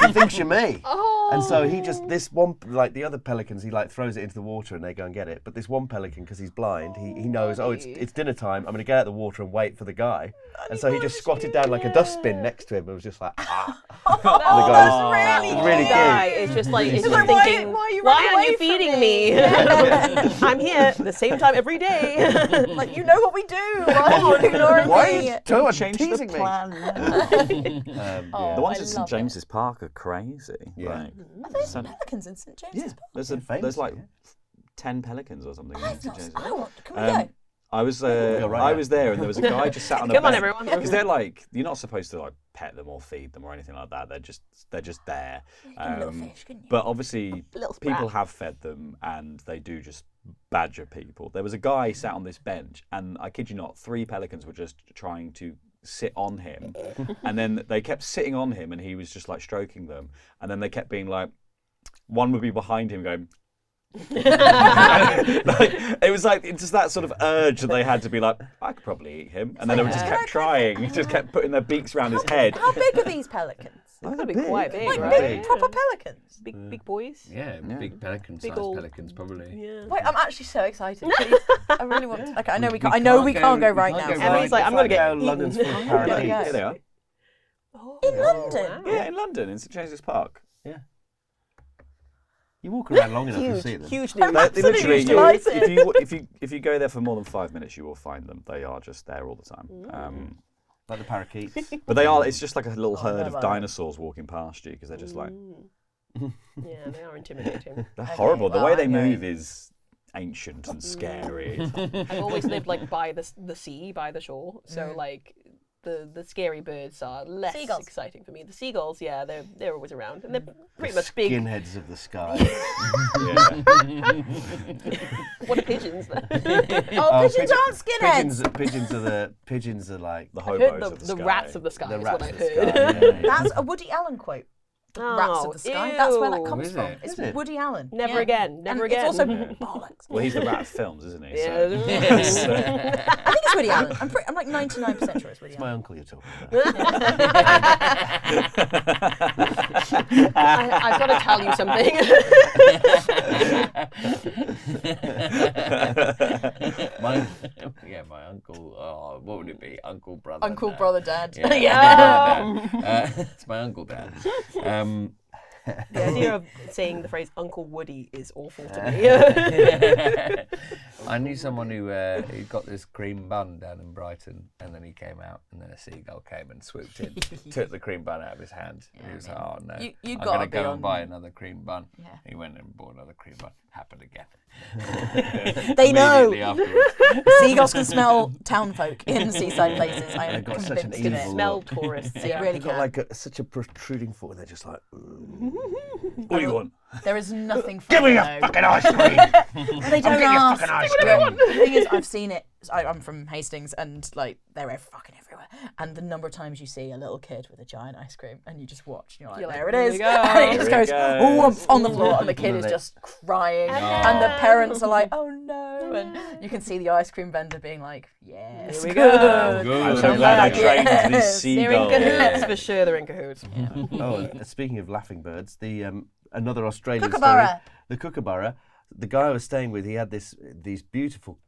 He thinks you're me. And so he just, this one, like the other pelicans, he like throws it into the water and they go and get it. But this one pelican, because he's blind, he knows, it's dinner time, I'm going to get out of the water and wait for the guy. And so he just squatted down like a dustbin next to him and was just like, ah. The guy's really guy cute. is just like, it's He's just like, thinking, why are you why running aren't you away from feeding me?" me? I'm here the same time every day. Like, you know what we do. Why are you ignoring Why me? are you so much Change teasing the me? plan. Oh, The ones I at St love James's Park are crazy. Yeah. Like, Are there so- pelicans in St James's yeah, Park? there's famous, like yeah. 10 pelicans or something. in I've St not. James's. I want. Can we Um, go? I was right I now. was there, and there was a guy just sat on a Come on, bench. everyone. Because they're like, you're not supposed to like pet them or feed them or anything like that. They're just there. You can little fish, couldn't you? But obviously, Little people sprat. have fed them, and they do just badger people. There was a guy sat on this bench, and I kid you not, 3 pelicans were just trying to sit on him, and then they kept sitting on him, and he was just like stroking them, and then they kept being like, one would be behind him going. Like, it was like it's just that sort of urge that they had to be like, I could probably eat him, and then they just kept trying, just kept putting their beaks around his head. How big are these pelicans? Oh, That'd be they're quite big. big, Like right? big proper pelicans. Big boys. Yeah, big pelican-sized old- pelicans probably. Yeah. Wait, I'm actually so excited. Please. I really want to. Okay, I know we can't. I know we can't go right now. Emily's like, I'm gonna get eaten. London's full of Yeah, parakeets. yeah. Here they are. In London. Yeah, in London, in St James's Park. You walk around long enough, you'll see them. Huge news. They literally, delighted. if you go there for more than 5 minutes, you will find them. They are just there all the time. Like the parakeets. But they are. It's just like a little herd of no. dinosaurs walking past you because they're just like Yeah, they are intimidating. they're horrible. well, The way they I'm going. move is ancient and scary. I've always lived like by the sea, by the shore. So like the scary birds are less Seagulls. exciting for me. The seagulls, yeah, they're always around, and they're pretty much big. Skinheads of the sky. Yeah. What are pigeons then? Oh, pigeons aren't skinheads. Pigeons are like The I've hobos heard of the the sky. rats of the sky the is rats what of I've the heard. sky. Yeah. That's a Woody Allen quote. The rats of the sky. That's where that comes is from. it? It's Is it? Woody Allen. Never Yeah. again, never And again. It's also bollocks. Well, he's the rat of films, isn't he? Yeah. So, I think it's Woody Allen. I'm like 99% sure it's Woody It's my Allen. uncle you're talking about. I've got to tell you something. My uncle. Oh, what would it be? Uncle, brother. Uncle, dad. brother, dad. Yeah, Yeah. Dad. It's my uncle dad. The idea of saying the phrase Uncle Woody is awful to me. I knew someone who got this cream bun down in Brighton, and then he came out, and then a seagull came and swooped in, took the cream bun out of his hand. And he was like, "Oh no, you I'm gotta gonna be go on- and buy another cream bun." Yeah. He went and bought another cream bun. Happened again. They know. Immediately afterwards. Seagulls can smell town folk in seaside places. I am They've got such an convinced of it. evil Smell look. tourists. They Yeah. really They've got can. like such a protruding foot, and they're just like. what do you want? There is nothing Give funny me though. your fucking ice cream! They don't ask. fucking ice The thing is, I've seen it. I'm from Hastings, and like they're fucking everywhere. And the number of times you see a little kid with a giant ice cream, and you just watch, and you're like, You're like, there it "Here is, we go." and it just There goes, it goes. oh, on the floor, and the kid is Love it. just crying, and the parents are like, oh no, and you can see the ice cream vendor being like, yes, Here we good. go. Good. I'm so Come glad I back, trained yes. these They're in seagulls. cahoots for sure. They're in cahoots. Oh, and speaking of laughing birds, the another Australian Kookaburra. story. The kookaburra. The guy I was staying with, he had these beautiful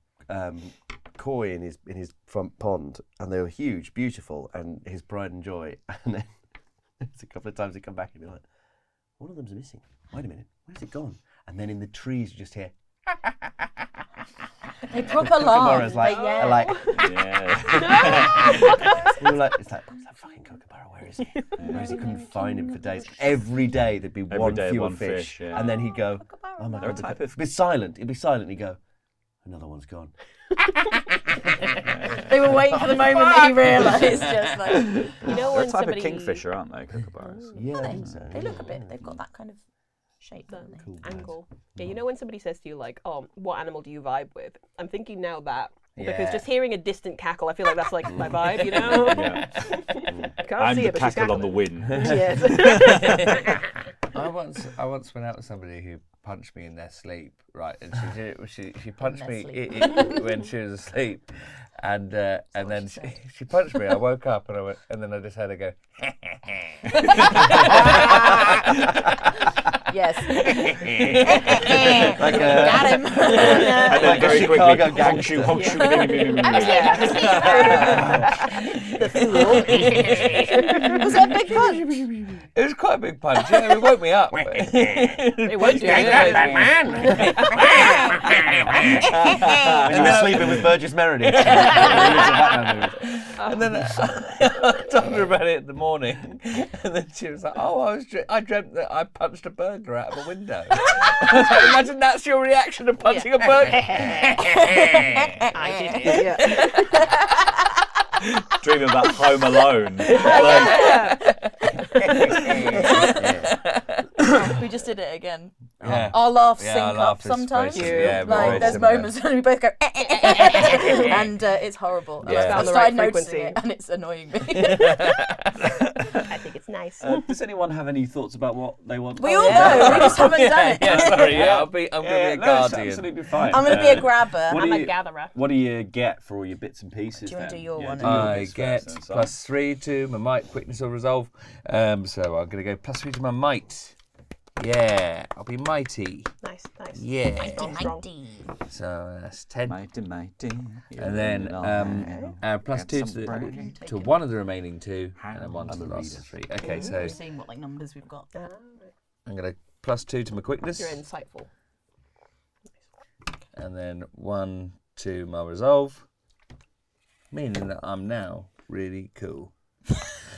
koi in his front pond, and they were huge, beautiful, and his pride and joy. And then there's a couple of times they come back and be like, one of them's missing. Wait a minute, where's it gone? And then in the trees you just hear. They proper laugh. Kookaburras like, They yell. like Yeah. we were like, it's that fucking kookaburra. Where is he? Where is he? Couldn't find him for days. Every day there'd be one day, fewer one fish, fish, yeah. and then he'd go, oh my They're a god, type of- it'd be silent. It'd be silent. And he'd go, another one's gone. They were waiting for the moment that he realised. Just like, You know They're a when type somebody of kingfisher, aren't they, kookaburras? Yeah, I they, think so. they look a bit. They've got that kind of shape, don't they? Cool birds. angle. Yeah, you know when somebody says to you like, "Oh, what animal do you vibe with?" I'm thinking now that because Yeah. just hearing a distant cackle, I feel like that's like my vibe, you know. Yeah. Can't I'm see the it, but she's cackle on the cackling. wind. Yes. I once went out with somebody who punched me in their sleep, right? And she punched me when she was asleep, and then she punched me. I woke up and then I just had her go. Yes. Like Got him. And then Like a very Chicago quickly, honk shoe, honk shoe. Was it a big punch? It was quite a big punch. Yeah, it woke me up. It won't do When you were sleeping with Burgess Meredith. And then I told her about it in the morning, and then she was like, "Oh, I dreamt that I punched a burglar out of a window." I was like, imagine that's your reaction to punching a burglar. I did. Yeah. Dreaming about Home Alone. We just did it again. Yeah. Our laughs Yeah, sync our up laugh is sometimes. very- yeah, very Like there's similar. moments when we both go and it's horrible. And Yeah. I Found the started right noticing frequency. it and it's annoying me. I think it's nice. Does anyone have any thoughts about what they want? We all know, we just haven't done it. Yeah, sorry. Yeah, I'm going to be a no, it's guardian. absolutely fine. I'm going to be a grabber. What I'm do a you- gatherer. What do you get for all your bits and pieces? Do you wanna then? do your one? do your I bits get first then, Si. +3 to my might, quickness, or resolve. So I'm going to go +3 to my might. Yeah, I'll be mighty. Nice. Yeah. Strong. So that's 10. Mighty, mighty. And then +2 to one of the remaining 2, and then 1 to the last 3. Okay, so We're seeing what numbers we've got. I'm going to +2 to my quickness, You're insightful. and then 1 to my resolve, meaning that I'm now really cool.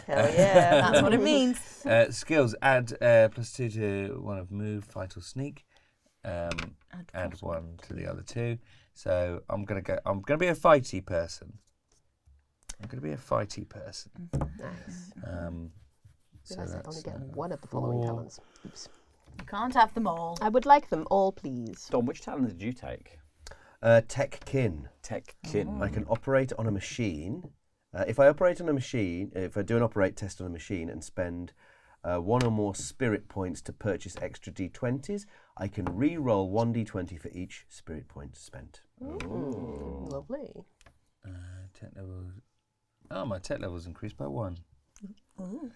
Hell yeah. That's what it means. Skills, add +2 to one of move, fight, or sneak, add 1 to the other 2. So I'm gonna be a fighty person. Nice. So Realize I that's only get one of the following 4. talents. Oops. You can't have them all. I would like them all, please. Dom, which talent did you take? Tech kin. Tech kin. I can operate on a machine. If I operate on a machine, if I do an operate test on a machine and spend 1 or more spirit points to purchase extra d20s, I can re-roll 1 d20 for each spirit point spent. Ooh, lovely. Tech levels. Oh, my tech level's increased by 1. Ooh.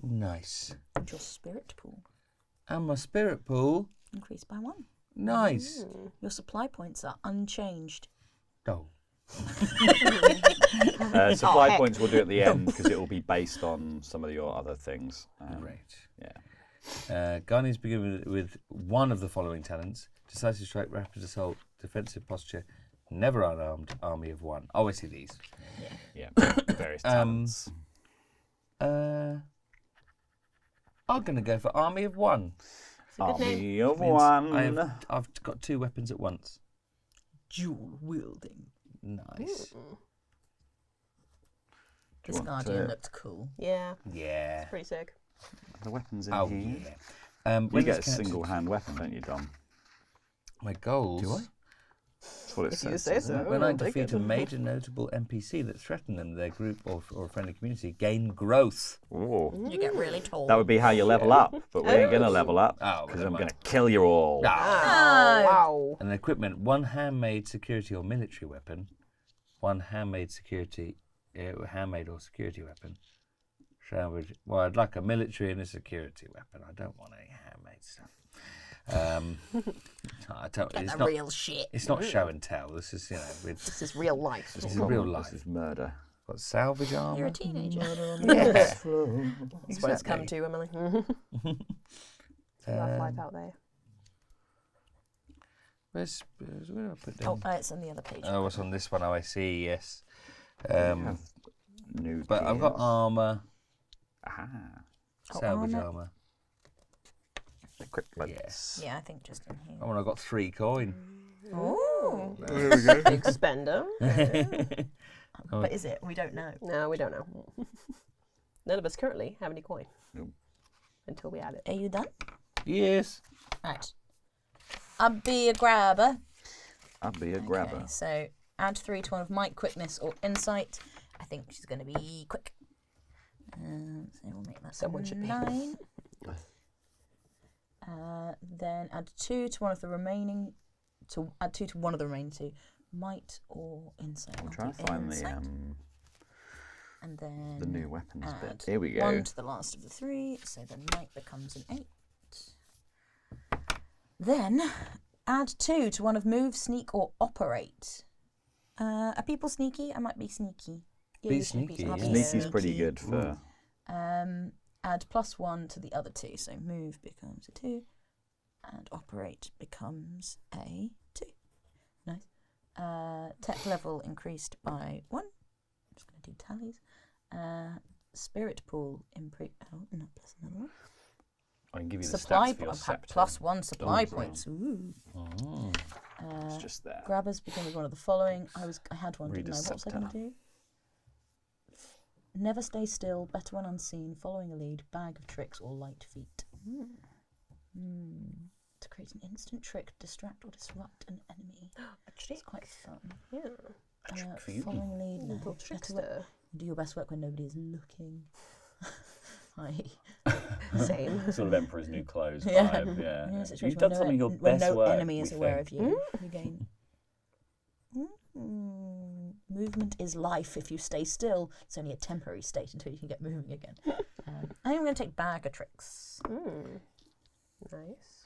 Nice. And your spirit pool And my spirit pool. increased by 1. Nice. Your supply points are unchanged. Oh. Supply points we'll do at the end because it will be based on some of your other things. Great. Yeah. Guardians begin with one of the following talents: decisive strike, rapid assault, defensive posture, never unarmed, army of 1. Oh, I see these. Yeah. Various talents. I'm going to go for army of 1. It's a good name. Army of Means one. I've got 2 weapons at once. Dual wielding. Nice. This want guardian to- looked cool. Yeah, Yeah. pretty sick. The weapons in Oh, here. yeah. You When get a this counts- single-hand weapon, don't you, Dom? My goals. Do I? That's what it If says. you say isn't so. it? When I I'll take defeat it. a major notable NPC that threatens them, their group or a friendly community, gain growth. Ooh. You get really tall. That would be how you level up, but we ain't gonna level up Oh, because well, I'm well. gonna kill you all. No. Wow. And equipment: 1 handmade security or military weapon, 1 handmade handmade or security weapon. Well, I'd like a military and a security weapon. I don't want any handmade stuff. I don't. Get It's the not. real shit. It's not show and tell. This is, This is real life. This is real This life. is murder. Got salvage You're armor. a teenager. That's what it's come to, Emily. Rough life out there. Where do I put Oh, down? it's on the other page. Oh, what's on this one? Oh, I see. Yes. Have new But I've got gears. armor, Aha. salvage armor. armor. Equipment. Yeah, I think just in here. Oh, and I got 3 coin. Oh. There we go. Big spender. But is it? We don't know. No, we don't know. None of us currently have any coin. Nope. Until we add it. Are you done? Yes. Right. I'll be a grabber. I'll be a grabber. Okay, so add 3 to one of might, quickness, or insight. I think she's going to be quick. So we'll make that Someone should be. 9. Then add 2 to one of the remaining. Add 2 to one of the remaining 2. Might or insight. I'm I'll trying do to find insight. And the then new weapons add bit. Here we go. 1 to the last of the 3, so the might becomes an 8. Then add 2 to one of move, sneak, or operate. Are people sneaky? I might be sneaky. Be sneaky, I'll yeah. be Sneaky's pretty sneaky. good for. add +1 to the other 2. So move becomes a 2, and operate becomes a 2. Nice. Tech level increased by 1. I'm just going to do tallies. Spirit pool improved. Oh, no, plus another one. I can give you the Supply stats for your I've had scepter. +1 supply points. Ooh. It's just there. Grabbers begin with one of the following. I had one, didn't I? What was I going to do? Never stay still, better when unseen, following a lead, bag of tricks, or light feet. To create an instant trick, distract or disrupt an enemy. It's quite fun. Yeah. A trick for you. Following a lead, no. Little Better trickster. do your best work when nobody is looking. Same. Sort of Emperor's New Clothes Yeah. vibe. Yeah. You're in a situation You've done where some of your when best no work. enemy is we aware think. of you. You gain. Movement is life. If you stay still, it's only a temporary state until you can get moving again. I think I'm going to take bag of tricks. Nice.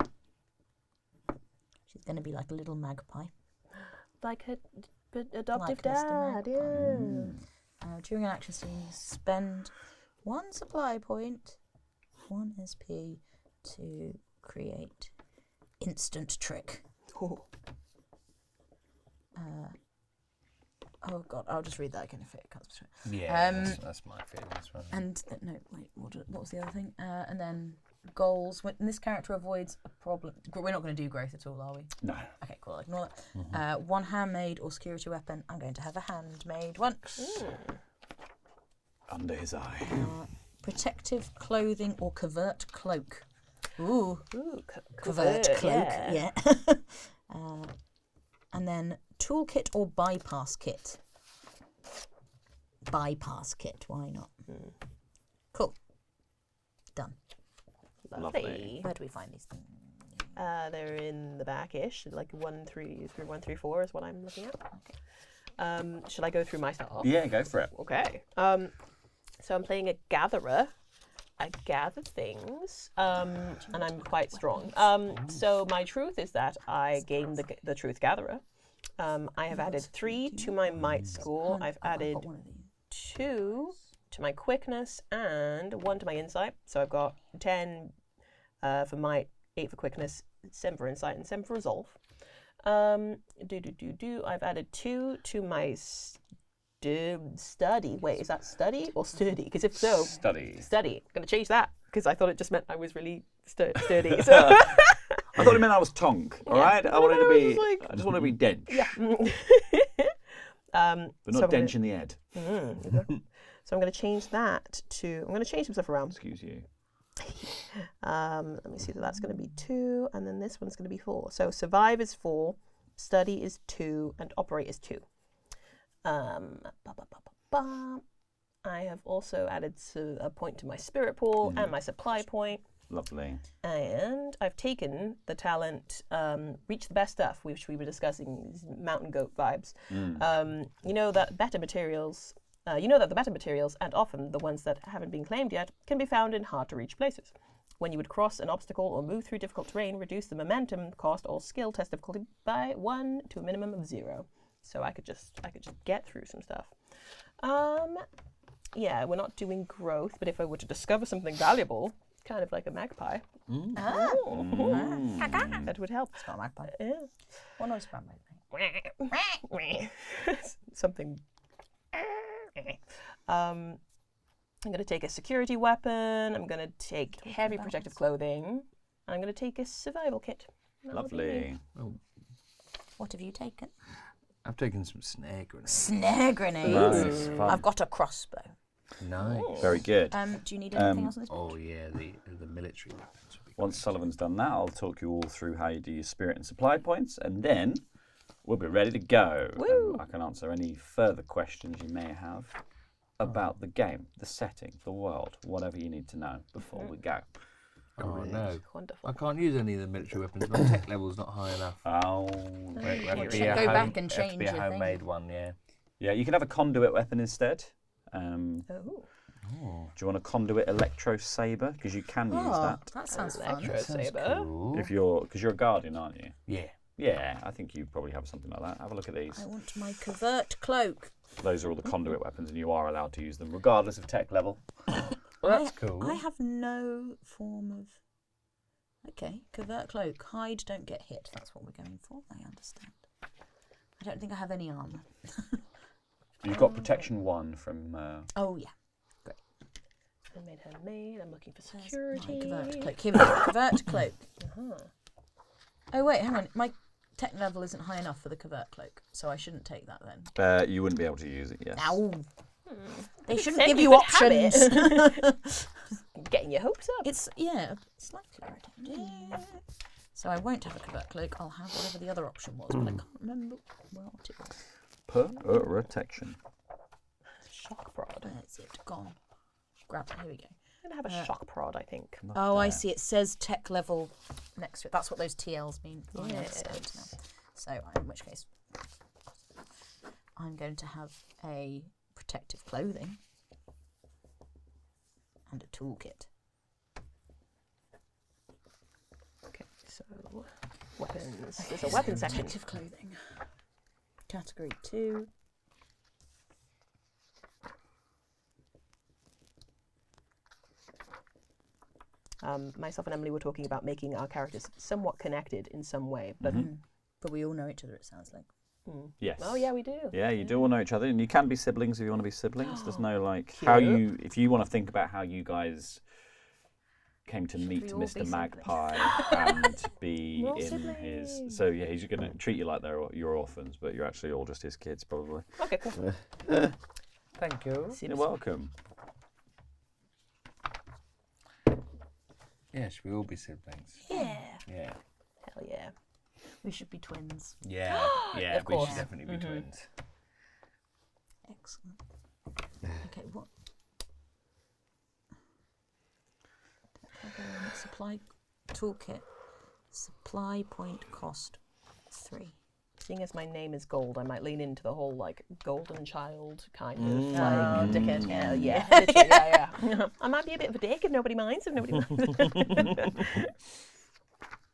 She's going to be like a little magpie. Like her adoptive Like Mr. dad, Magpie. yeah. During an action scene, spend 1 supply point, 1 SP to create instant trick. Oh god, I'll just read that again if it comes to it. Yeah, that's my feeling as well. And no, wait, what was the other thing? And then goals. When this character avoids a problem. We're not going to do growth at all, are we? No. Okay, cool. Ignore that. 1 handmade or security weapon. I'm going to have a handmade one. Under his eye. Protective clothing or covert cloak. Ooh, covert covert, cloak. yeah. And then toolkit or bypass kit. Bypass kit. Why not? Cool. Done. Lovely. Where do we find these things? They're in the back-ish, like 1 through 1 through 4 is what I'm looking at. Okay. Should I go through my stuff? Yeah, go for it. Okay. So I'm playing a gatherer. I gather things, and I'm quite strong. So my truth is that I gain the truth gatherer. I have added 3 to my might score. I've added 2 to my quickness and 1 to my insight. So I've got 10 for might, 8 for quickness, 7 for insight, and 7 for resolve. I've added 2 to my study. Wait, is that study or sturdy? Because if so, Study. I'm going to change that because I thought it just meant I was really sturdy. So I thought it meant I was tonk. All right. I wanted to be. I just wanted to be dench. yeah. But not dench in the head. So I'm going to change that to. I'm going to change some stuff around. Excuse you. Let me see. That's going to be 2, and then this one's going to be 4. So survive is 4, study is 2, and operate is 2. I have also added a point to my spirit pool and my supply point. Lovely. And I've taken the talent reach the best stuff, which we were discussing, these mountain goat vibes. You know that the better materials, and often the ones that haven't been claimed yet, can be found in hard to reach places. When you would cross an obstacle or move through difficult terrain, reduce the momentum cost or skill test difficulty by 1 to a minimum of 0. So I could just get through some stuff. Yeah, we're not doing growth, but if I were to discover something valuable, kind of like a magpie, that would help. It's not a magpie. Yeah. What noise from Something. I'm going to take a security weapon. I'm going to take heavy protective clothing. And I'm going to take a survival kit. Lovely. What have you taken? I've taken some snare grenades. Snare grenades. Nice. Fun. I've got a crossbow. Nice. Very good. Do you need anything else on this? Oh yeah, the military weapons would be Once Sullivan's done that, I'll talk you all through how you do your spirit and supply points, and then we'll be ready to go. Woo. And I can answer any further questions you may have about the game, the setting, the world, whatever you need to know before we go. Oh no, Wonderful. I can't use any of the military weapons. My tech level's not high enough. Oh, Wait, Go back and change have to be a your homemade thing. one, yeah. yeah. You can have a conduit weapon instead. Oh. Do you want a conduit electro saber? Because you can use that That sounds fun. Electro saber. Cool. because you're a guardian, aren't you? Yeah. Yeah, I think you probably have something like that. Have a look at these. I want my covert cloak. Those are all the conduit weapons, and you are allowed to use them regardless of tech level. Well, that's cool. I have no form of. Okay, covert cloak. Hide, don't get hit. That's what we're going for. I understand. I don't think I have any armor. You've got protection 1 from. Oh yeah. I made her maid. I'm looking for My security. covert cloak. Here we go. Covert cloak. Oh wait, hang on. My tech level isn't high enough for the covert cloak, so I shouldn't take that then. You wouldn't be able to use it. Yes. Ow. They shouldn't Said give you you could have options. Getting your hopes up. It's slightly irritating. So I won't have a covert cloak. I'll have whatever the other option was, but I can't remember what it was. Protection. Shock prod. Where's it gone? Grab it. Here we go. I'm gonna have a shock prod, I think. Oh, I see. It says tech level next to it. That's what those TLs mean. I understand now. So, in which case, I'm going to have a protective clothing and a toolkit. Okay, so weapons. There's a weapon section. Protective clothing. Category 2. Myself and Emily were talking about making our characters somewhat connected in some way, but But we all know each other, it sounds like. Yes. oh yeah, we do. Yeah, you do all know each other, and you can be siblings if you want to be siblings. There's no how you if you want to think about how you guys came to meet we all be Mr. siblings? Magpie and be We're all in his. So yeah, he's going to treat you like you're orphans, but you're actually all just his kids, probably. Okay, cool. Thank you. You're welcome. Yes, we all be siblings. Yeah. Yeah. Hell yeah. We should be twins. Yeah. Yeah. Of we course. should definitely be twins. Excellent. Okay, what? Supply toolkit. Supply point cost 3. Seeing as my name is Gold, I might lean into the whole like golden child kind of like dickhead. Yeah, yeah, literally, yeah. I might be a bit of a dick if nobody minds. If nobody minds.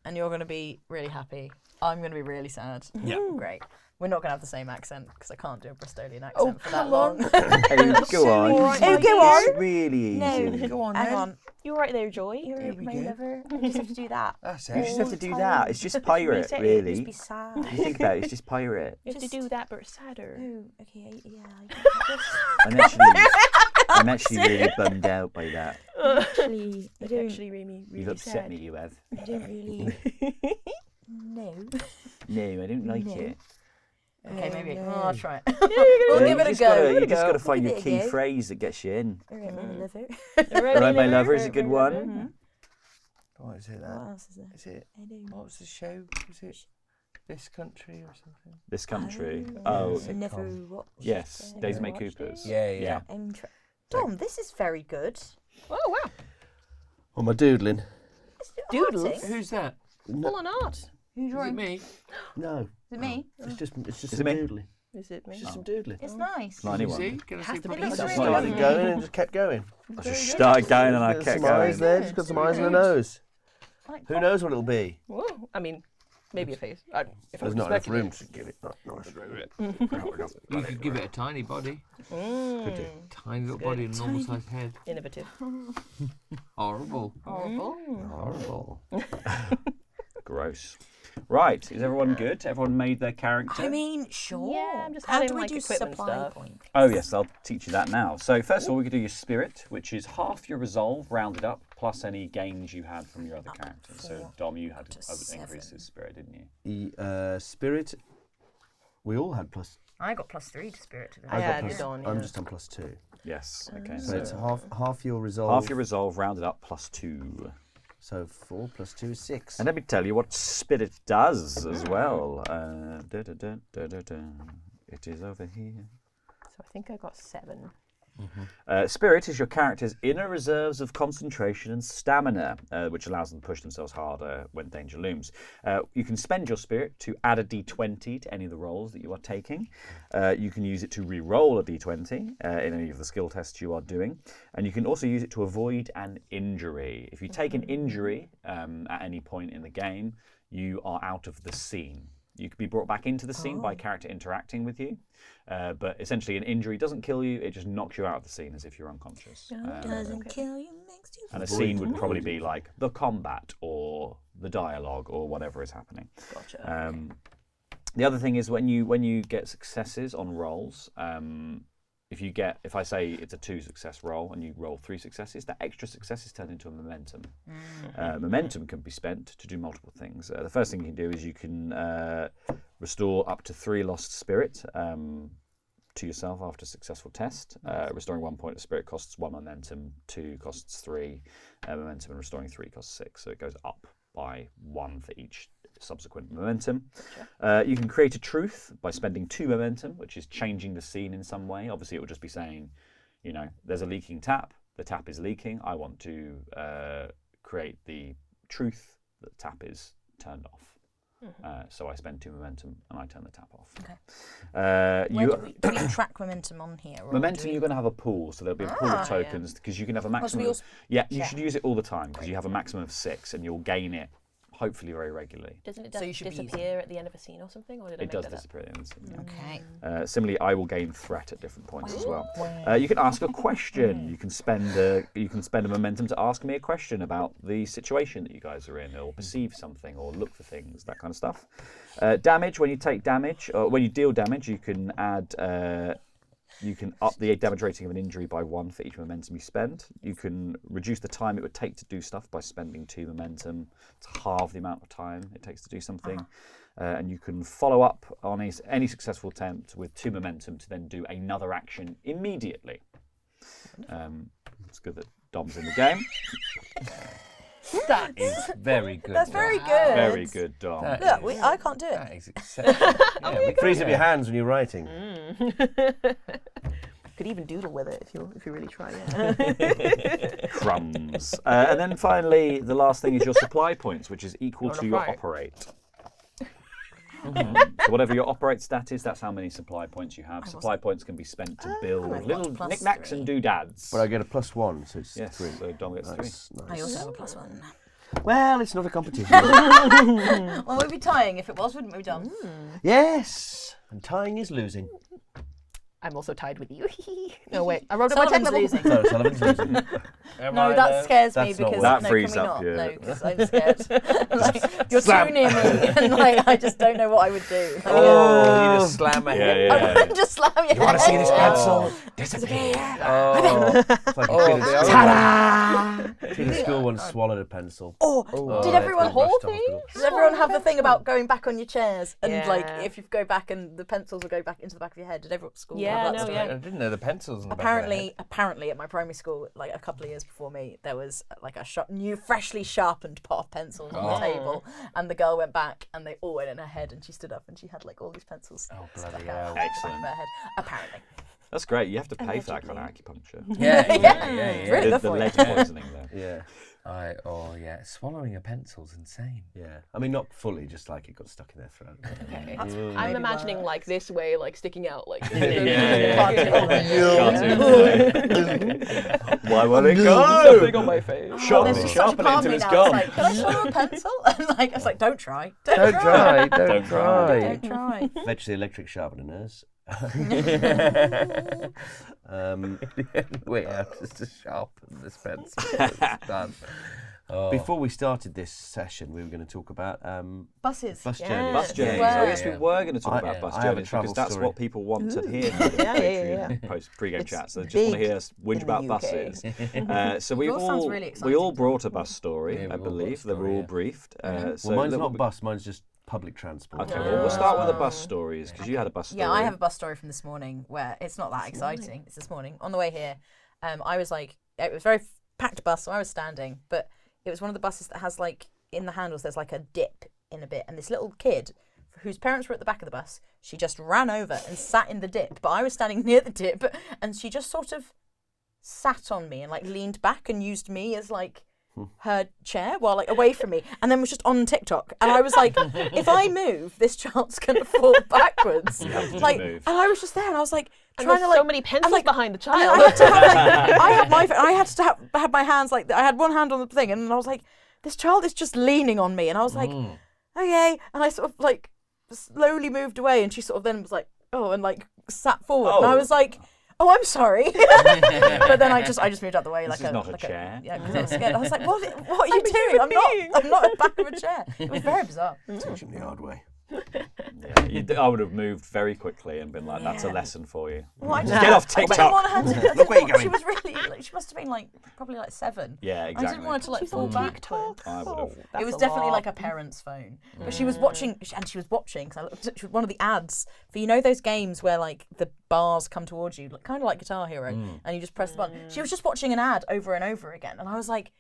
And you're going to be really happy. I'm going to be really sad. Yeah. Great. We're not going to have the same accent because I can't do a Bristolian accent Oh, for that come long. Hey, go on. Alright, Oh, go on. It's really easy. No, Go on, hang then. on. You right there, Joy? You're Here we my go. lover. You just have to do that. That's You it. just have to do that. It's just pirate, say it. really. Just be sad. You think about it, it's just pirate. You have to do that, but sadder. Oh, okay, yeah. I'm actually really bummed out by that. Actually, I It's don't, actually really, really You've upset sad. me, you have. I don't really. No. No, I don't like No. it. Okay, maybe. no. Oh, I'll try it. Yeah, We'll give you it a just go. gotta- Give it You a just go. got to find Give your it a key go. phrase that gets you in. All right, my lover. All right, my lover is a good one. What is it? What That? else is there? Is it? I don't What was the show? Was it This Country or something? This country. Oh, Oh, sitcom. never watched. yes. it. Days of May watched it. Coopers. Yeah. Tom, this is very good. Oh wow! Well, my doodling. Doodles? Arting. Who's that? Full on art. Who's Is it drawing? me? No, Is it me? it's just Is some it me? doodling. Is it me? It's just some doodling. It's nice. Blimey You one. see? Can I Has see to be properly? It's Just really started nice. going and just kept going. I just started going and I Got kept some eyes going. there. Just got some eyes in the nose. Like Who knows what it'll be? Whoa. I mean, maybe a face. If I There's was not enough speculating. room to give it. Nice. You could give it a tiny body. Could do. Tiny little good. body and a normal sized head. Innovative. Horrible. horrible. Horrible. Gross. Right, is everyone good? Everyone made their character? I mean, sure. Yeah, I'm just How adding, do we like, do equipment supply stuff. point? Oh yes, I'll teach you that now. So first of all, we could do your spirit, which is half your resolve rounded up, plus any gains you had from your other characters. So 4 Dom, you had to increased 7. his spirit, didn't you? The spirit. We all had plus. I got +3 to spirit to the I got had plus. on. I'm just on +2. Yes. Okay. So So it's half your resolve. half your resolve rounded up plus 2. So 4 + 2 is 6. And let me tell you what spirit does as well. It is over here. So I think I got 7. Spirit is your character's inner reserves of concentration and stamina, which allows them to push themselves harder when danger looms. You can spend your spirit to add a d20 to any of the rolls that you are taking. You can use it to re-roll a d20 in any of the skill tests you are doing. And you can also use it to avoid an injury. If you take an injury at any point in the game, you are out of the scene. You can be brought back into the scene by a character interacting with you. But essentially, an injury doesn't kill you; it just knocks you out of the scene as if you're unconscious. Doesn't kill you, makes you. And a scene would probably be like the combat or the dialogue or whatever is happening. Gotcha. The other thing is when you get successes on rolls, if I say it's a 2 success roll and you roll 3 successes, that extra success is turned into a momentum. Momentum can be spent to do multiple things. The first thing you can do is you can restore up to 3 lost spirit to yourself after a successful test. Restoring 1 point of spirit costs 1 momentum, 2 costs 3 momentum, and restoring 3 costs 6. So it goes up by 1 for each subsequent momentum. You can create a truth by spending 2 momentum, which is changing the scene in some way. Obviously, it would just be saying, there's a leaking tap. The tap is leaking. I want to create the truth that the tap is turned off. So I spend 2 momentum and I turn the tap off. Okay. Do we track momentum on here? Or Momentum, you're going to have a pool, so there'll be a pool of tokens because you can have a maximum. You should use it all the time because you have a maximum of 6 and you'll gain it hopefully very regularly. Doesn't it disappear at the end of a scene or something? Or did it does disappear at the end of the scene. Okay. Similarly, I will gain threat at different points as well. You can ask a question. You can spend a momentum to ask me a question about the situation that you guys are in, or perceive something, or look for things, that kind of stuff. Damage. When you take damage, or when you deal damage, you can add. You can up the damage rating of an injury by 1 for each momentum you spend. You can reduce the time it would take to do stuff by spending 2 momentum. It's half the amount of time it takes to do something. And you can follow up on any successful attempt with 2 momentum to then do another action immediately. It's good that Dom's in the game. That is very good. That's very good. Very good, Dom. Look, I can't do it. That is exceptional. Frees up your hands when you're writing. Could even doodle with it if you really try. Yeah. Crumbs. And then finally, the last thing is your supply points, which is equal to your operate. So whatever your operate stat is, that's how many supply points you have. Supply points can be spent to build little knickknacks and doodads. But I get a +1, so it's 3. So Dom gets 3. Nice. I also have a +1. Well, it's not a competition. Well, we'd be tying if it was, wouldn't we, Dom? Yes, and tying is losing. I'm also tied with you. No, wait. I wrote it my Sullivan's tech level. losing. So Sullivan's losing. No, that scares me That's not because That no, frees can we up, not? yeah. No, because I'm scared. You're too near me, and I just don't know what I would do. You just slam my head. I wouldn't just slam your head. You want to see this pencil? Disappear. It's like a kid Ta-da! in school once swallowed a pencil. Did everyone whole thing? Does everyone have the thing about going back on your chairs and Yeah. if you go back and the pencils will go back into the back of your head? Did everyone at school Yeah, have that no, stuff? yeah. I didn't know the pencils in the back of my head. Apparently at my primary school, like a couple of years before me, there was like a new, freshly sharpened pot of pencils on the table, and the girl went back and they all went in her head, and she stood up and she had like all these pencils stuck out bloody the hell. back of Excellent. her head. Apparently. That's great. You have to pay for that kind of acupuncture. Yeah. It's really good The for you. lead poisoning there. Yeah, Swallowing a pencil's insane. yeah. I mean, not fully, just like it got stuck in their throat. I'm imagining like this way, like sticking out, like. Why won't it go? Big on my face. Sharpen There's it, just such a sharpen it part of until me it's now. gone. It's like, can I swallow a pencil? And like, I was like, don't try. Don't try. Don't try. Don't try. Fetch the electric sharpeners. Wait, I have just to sharpen this pencil. It's done. Oh. Before we started this session, we were going to talk about Buses. bus Yeah. journeys. Bus journeys. Yeah. Oh, yes, we were going to talk about bus I have a journeys travel because that's story. what people want to hear in the Patreon post pre-game chat. So they just want to hear us whinge about UK. buses. So Yours sounds really we all exciting. brought a bus story, Yeah, I we all brought a believe. They were story, all yeah. briefed. So Well, mine's that not will bus, mine's just public transport. Okay, well, we'll start with the bus stories because you had a bus story. Yeah, I have a bus story from this morning where it's not that exciting. It's this morning. On the way here, I was like, it was a very packed bus, so I was standing, but it was one of the buses that has like, in the handles, there's like a dip in a bit. And this little kid, whose parents were at the back of the bus, she just ran over and sat in the dip. But I was standing near the dip, and she just sort of sat on me and like leaned back and used me as like her chair while like away from me, and then was just on TikTok. And I was like, if I move, this child's gonna fall backwards. Like, move. and I was just there, and I was like And trying there's to like so many pencils like, behind the and I child. had to have, like, I had to have my hands like I had one hand on the thing, and I was like, this child is just leaning on me, and I was like, okay, and I sort of like slowly moved away, and she sort of then was like, oh, and like sat forward, and I was like, oh, I'm sorry. But then I just moved out the way. This is not a chair. Yeah, because I was scared. I was like, what are you doing? I'm not at the back of a chair. It was very bizarre. Teach him the hard way. I would have moved very quickly and been like, that's a lesson for you. Well, I just Get off I didn't TikTok. want her to. Look where you're going. She was really. She must have been like probably like 7. Yeah, I exactly. didn't want her to like She's fall on back. TikTok. I would have. It was definitely like a parent's phone. But she was watching, and she was watching, because I looked at one of the ads for, you know, those games where like the bars come towards you, kind of like Guitar Hero, and you just press the button. She was just watching an ad over and over again, and I was like,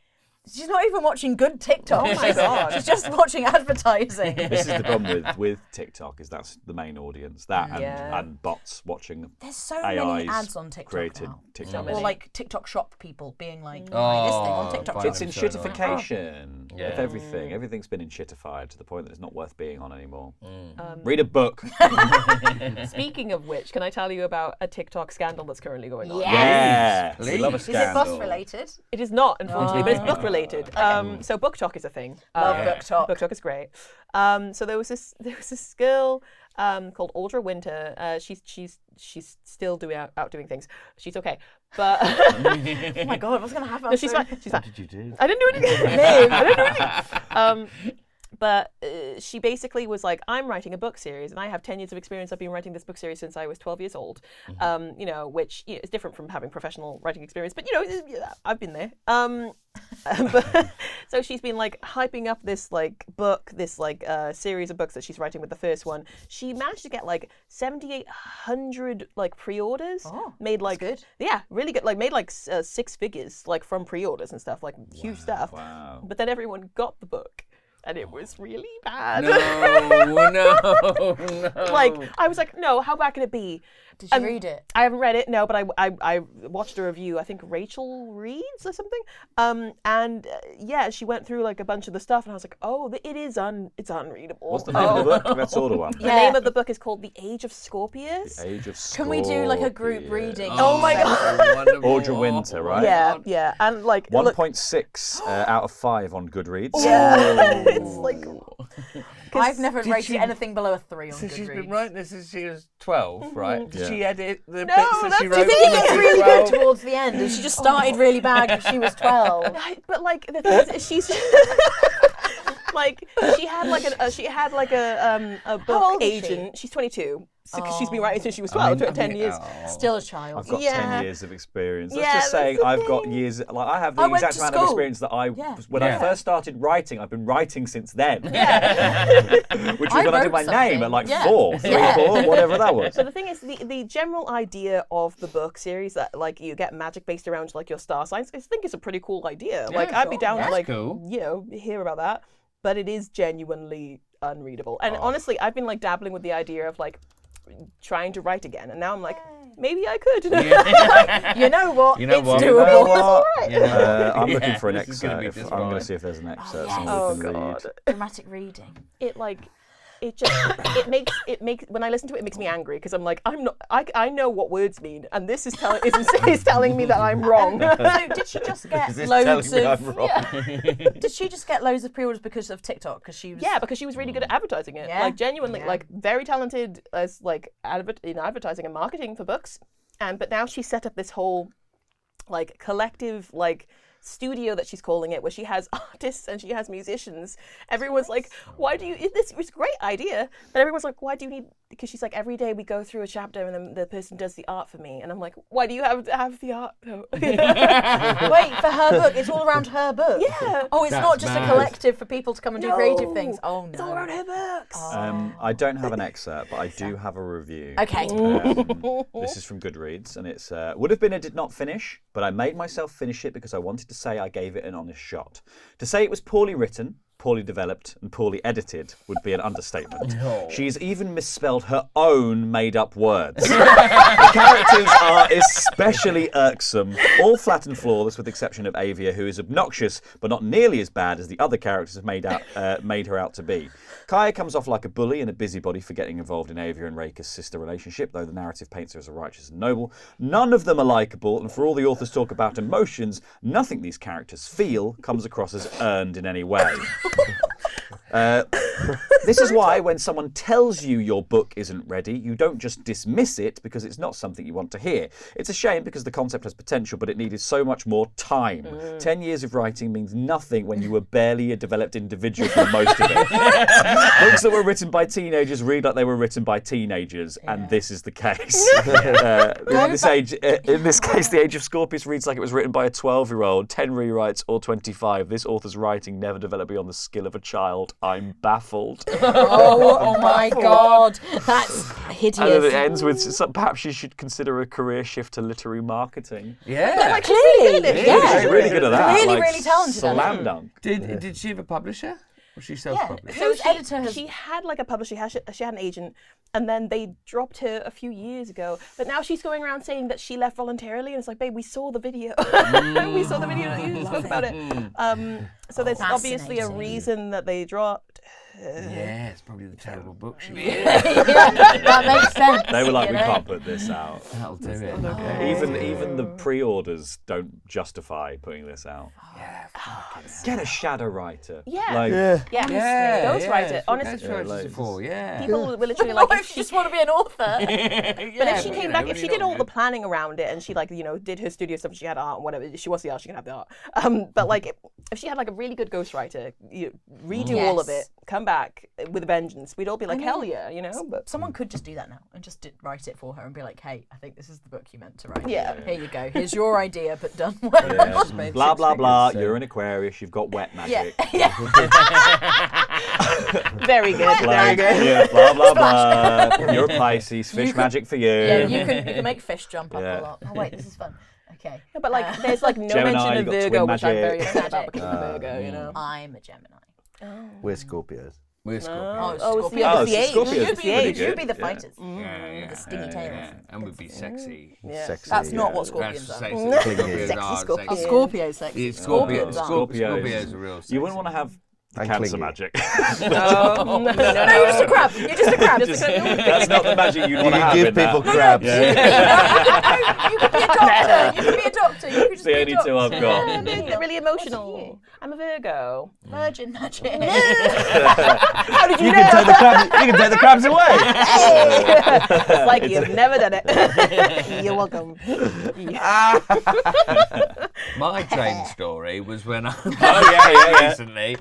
she's not even watching good TikTok. Oh my God. She's just watching advertising. This is the problem with TikTok, is that's the main audience. That and bots watching There's so AIs many ads on TikTok created now. TikTok. Or like TikTok shop people being like, buy this thing on TikTok fine. shop. It's in so annoying. shitification Yeah. of everything. Everything's been in shitified to the point that it's not worth being on anymore. Mm. Read a book. Speaking of which, can I tell you about a TikTok scandal that's currently going on? Yeah. We love a Is it scandal. bus related? It is not, unfortunately, but it's book related. So book talk is a thing. Love book talk. Book talk is great. So there was this girl called Audra Winter. She's still out doing things. She's okay, but Oh my God, what's going to happen? no, she's fine. She's fine. What did you do? I didn't do anything. I didn't do anything. But she basically was like, I'm writing a book series, and I have 10 years of experience. I've been writing this book series since I was 12 years old. You know, which is different from having professional writing experience, but you know, I've been there. But, so she's been like hyping up this like book, this like series of books that she's writing with the first one. She managed to get like 7,800 like pre-orders. Oh, made like that's good. Yeah, really good. Like made like 6 figures like from pre-orders and stuff, like huge stuff. Wow. But then everyone got the book, and it was really bad. No. Like, I was like, no, how bad can it be? Did you read it? I haven't read it, no, but I watched a review, I think Rachel Reed's or something. Yeah, she went through like a bunch of the stuff, and I was like, oh, it's unreadable. What's the name of the book? Let's order one. The name of the book is called The Age of Scorpius. The Age of Can we do like a group Scorpius. reading? Oh my God. Audra Winter, right? Yeah, and like, look, 1.6 out of 5 on Goodreads. yeah, it's like, I've never Did rated you- anything below a 3 on So she's been Goodreads. writing this since she was 12, right? Did Yeah. she edit the No, bits that that's- she do Do wrote? you think it when gets she was really 12? good towards the end? And she just started really bad when she was 12. but like the thing is, she's like she had like a book old is she? agent. She's 22. She's been writing since she was 12, 10 years. Still a child. I've got Yeah. 10 years of experience. Yeah, Let's just say that's the I've got thing. years, like I have the I went exact to amount of school. experience that I, Yeah. when I Yeah. first started writing, I've been writing since then. Which was I when I did wrote my name something. at like Yeah. 4, 3, Yeah. 4, whatever that was. So the thing is, the general idea of the book series that like you get magic based around like your star signs, I think it's a pretty cool idea. Like I'd be down to like cool. you know hear about that, but it is genuinely unreadable. And honestly, I've been like dabbling with the idea of like trying to write again, and now I'm like, maybe I could. You know what? You know it's what? doable. I'm looking for an this is gonna excerpt. be just I'm going right. to see if there's an excerpt. yes. somebody Oh can read. God. Dramatic reading. It just it makes when I listen to it, it makes me angry because I'm like I know what words mean, and this is telling me that I'm wrong. So did she just get Is this loads telling me of? I'm wrong? Did she just get loads of pre-orders because of TikTok? Because she was. Yeah, because she was really good at advertising it. Yeah. Like genuinely, Yeah. like very talented as like in advertising and marketing for books. But now she's set up this whole like collective like studio that she's calling it, where she has artists and she has musicians. Everyone's like, why do you, it's a great idea, but everyone's like, why do you need, because she's like, every day we go through a chapter and then the person does the art for me, and I'm like, why do you have to have the art though? Wait, for her book, it's all around her book. Yeah. Oh, it's That's not just mad. a collective for people to come and do creative No. things. Oh no. It's all around her books. I don't have an excerpt, but I do have a review. Okay. This is from Goodreads, and it's would have been a did not finish, but I made myself finish it because I wanted to say I gave it an honest shot. To say it was poorly written, poorly developed, and poorly edited would be an understatement. She's even misspelled her own made-up words. The characters are especially irksome, all flat and flawless, with the exception of Avia, who is obnoxious but not nearly as bad as the other characters have made her out to be. Kaya comes off like a bully and a busybody for getting involved in Avia and Reika's sister relationship, though the narrative paints her as a righteous and noble. None of them are likeable, and for all the authors talk about emotions, nothing these characters feel comes across as earned in any way. This is why when someone tells you your book isn't ready, you don't just dismiss it because it's not something you want to hear. It's a shame because the concept has potential, but it needed so much more time. 10 years of writing means nothing when you were barely a developed individual for most of it. Books that were written by teenagers read like they were written by teenagers, and this is the case. In this case, The Age of Scorpius reads like it was written by a 12-year-old, 10 rewrites, or 25. This author's writing never developed beyond the skill of a child. I'm baffled. Oh my God, that's hideous. And then it ends with, perhaps you should consider a career shift to literary marketing. Yeah. Clearly, She's really good at that. Really, really talented at it. Slam dunk. Did she have a publisher? Was she self-published? So editor has- she had like a publisher, she had an agent, and then they dropped her a few years ago. But now she's going around saying that she left voluntarily, and it's like, babe, we saw the video. We saw the video that you spoke about it. So there's obviously a Fascinating. reason that they dropped. Yeah, it's probably the terrible book she Yeah, that makes sense. They were like, you we know? can't put this out. That'll do it. Even the pre-orders don't justify putting this out. Get a shadow writer. Yeah. Like, Yeah, Ghostwrite it. Honestly, people were literally like, What if you just want to be an author? But if she came back, if she did all the planning around it and she like, did her studio stuff, she had art and whatever, she wants the art, she can have the art. But like, if she had like a really good ghostwriter, redo all of it, come back with a vengeance, we'd all be like, hell yeah, But Someone could just do that now and just write it for her and be like, hey, I think this is the book you meant to write. Yeah. Here you go. Here's your idea, but done well. blah, blah, blah. You're an Aquarius. You've got wet magic. very good, very good. Yeah, blah, blah, blah. You're a Pisces. Fish magic for you. Yeah, you can make fish jump up a lot. Oh, wait, this is fun. Okay. Yeah, but like, there's like no Gemini, mention you of got Virgo, twin which I'm very magic. upset about because I'm a Virgo, I'm a Gemini. We're Scorpios. We're Scorpios. Oh, Scorpio. Oh, it's the age. Scorpios. You'd It's pretty be good. the Yeah. fighters. Yeah, The stingy tails. and we'd be sexy. Sexy. That's not what That's Scorpions are. sexy. Sexy Scorpios are Scorpions. Oh, sexy. Scorpio sexy. Yeah, Scorpions are. Scorpios are real sexy. You wouldn't want to have the And cancer clingy. magic. No, No, you're just a crab. You're just a crab. That's not the magic you'd You want to can have give in that. people crabs. You could be a doctor. You could be a doctor. You could just The be a only doctor. two I've got. they're really emotional. I'm a Virgo. Virgin magic. How did you You know? can take the crabs. You can take the crabs away. It's like you've never done it. You're welcome. My train story was when I was yeah. recently,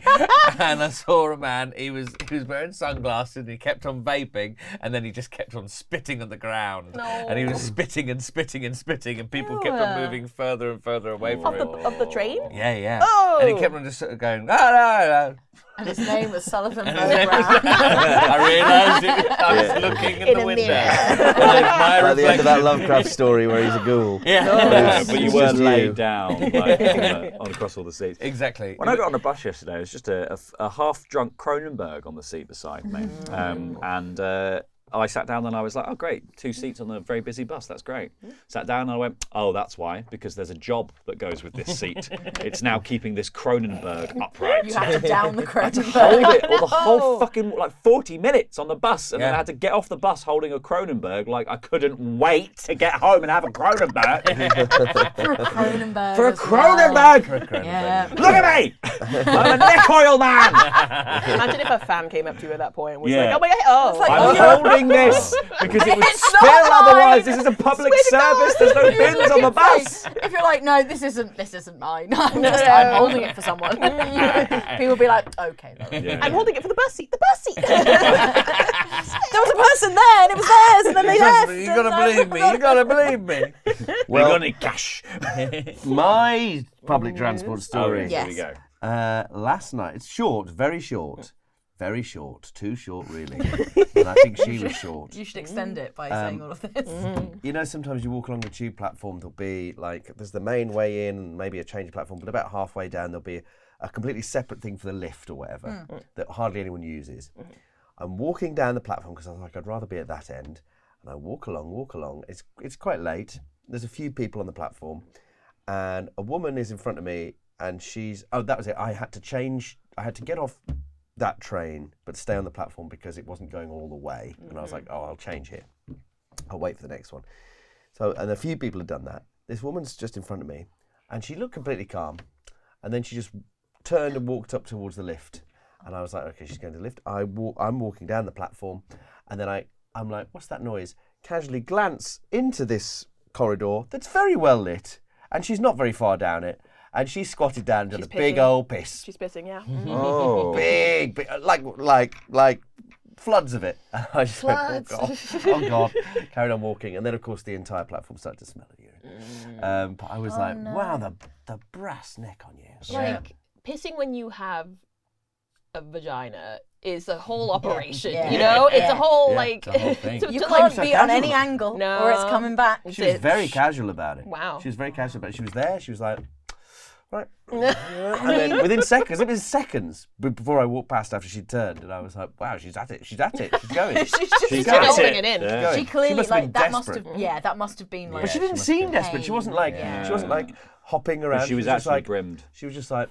and I saw a man. He was wearing sunglasses and he kept on vaping, and then he just kept on spitting on the ground. And he was spitting and spitting and spitting, and people kept on moving further and further away from him. Of the train? Yeah. Oh. And he kept on just sort of going, no. And his name was Sullivan And his name was- Brown. I realised it. I was looking in the a window. mirror. And my At the end of that reflection- Lovecraft story where he's a ghoul. Yeah, but you It's weren't just laid you. down like, on across all the seats. Exactly. When I got on a bus yesterday, it was just a half-drunk Cronenberg on the seat beside me. And I sat down and I was like, oh, great, 2 seats on a very busy bus, that's great. Sat down and I went, oh, that's why, because there's a job that goes with this seat. It's now keeping this Cronenberg upright. You had to down the Hold Cronenberg. it all the whole fucking 40 minutes on the bus, and then Yeah. I had to get off the bus holding a Cronenberg. Like I couldn't wait to get home and have a Cronenberg. For a Cronenberg. For a as well. Cronenberg! Yeah. Look at me! I'm a neck oil man! Imagine if a fan came up to you at that point and was Yeah. like, oh my god, oh. like, I'm holding this because it would It's not spill mine. otherwise. This is a public service. There's no bins on the bus. If you're like, no, this isn't mine. I'm holding it for someone. People will be like, okay. Then. I'm holding it for the bus seat. The bus seat. There was a person there, and it was theirs, and then they left. You gotta believe me. You gotta believe me. We're gonna cash. My public transport story. Yeah. Here we go. Last night, it's short, very short. Very short, too short really. And I think she was short. You should extend it by saying all of this. Sometimes you walk along the tube platform, there'll be like, there's the main way in, maybe a change platform, but about halfway down there'll be a completely separate thing for the lift or whatever that hardly anyone uses. I'm walking down the platform because I was like, I'd rather be at that end. And I walk along. It's quite late. There's a few people on the platform, and a woman is in front of me, and that was it. I had to get off that train, but stay on the platform because it wasn't going all the way. And I was like, oh, I'll change here. I'll wait for the next one. So, and a few people had done that. This woman's just in front of me, and she looked completely calm. And then she just turned and walked up towards the lift. And I was like, okay, she's going to the lift. I'm walking down the platform, and then I'm like, what's that noise? Casually glance into this corridor that's very well lit, and she's not very far down it, and she's squatted down to the big old piss. She's pissing, yeah. Oh. Big, like floods of it. And I just went, oh God. Carried on walking, and then of course the entire platform started to smell of urine. But I was wow, the brass neck on you. Like pissing when you have a vagina is a whole operation, you know? It's a whole It's a whole thing. You can't be on any angle, No. or it's coming back. She was very casual about it. Wow. She was very casual about it. She was there. She was like, right. And then within seconds, it was seconds before I walked past after she'd turned, and I was like, wow, she's at it. She's going. She's going. holding it in. She's going. She clearly must have been that must have desperate. that must have been like. But she didn't seem desperate. She wasn't like hopping around. She was just actually brimmed. She was just like,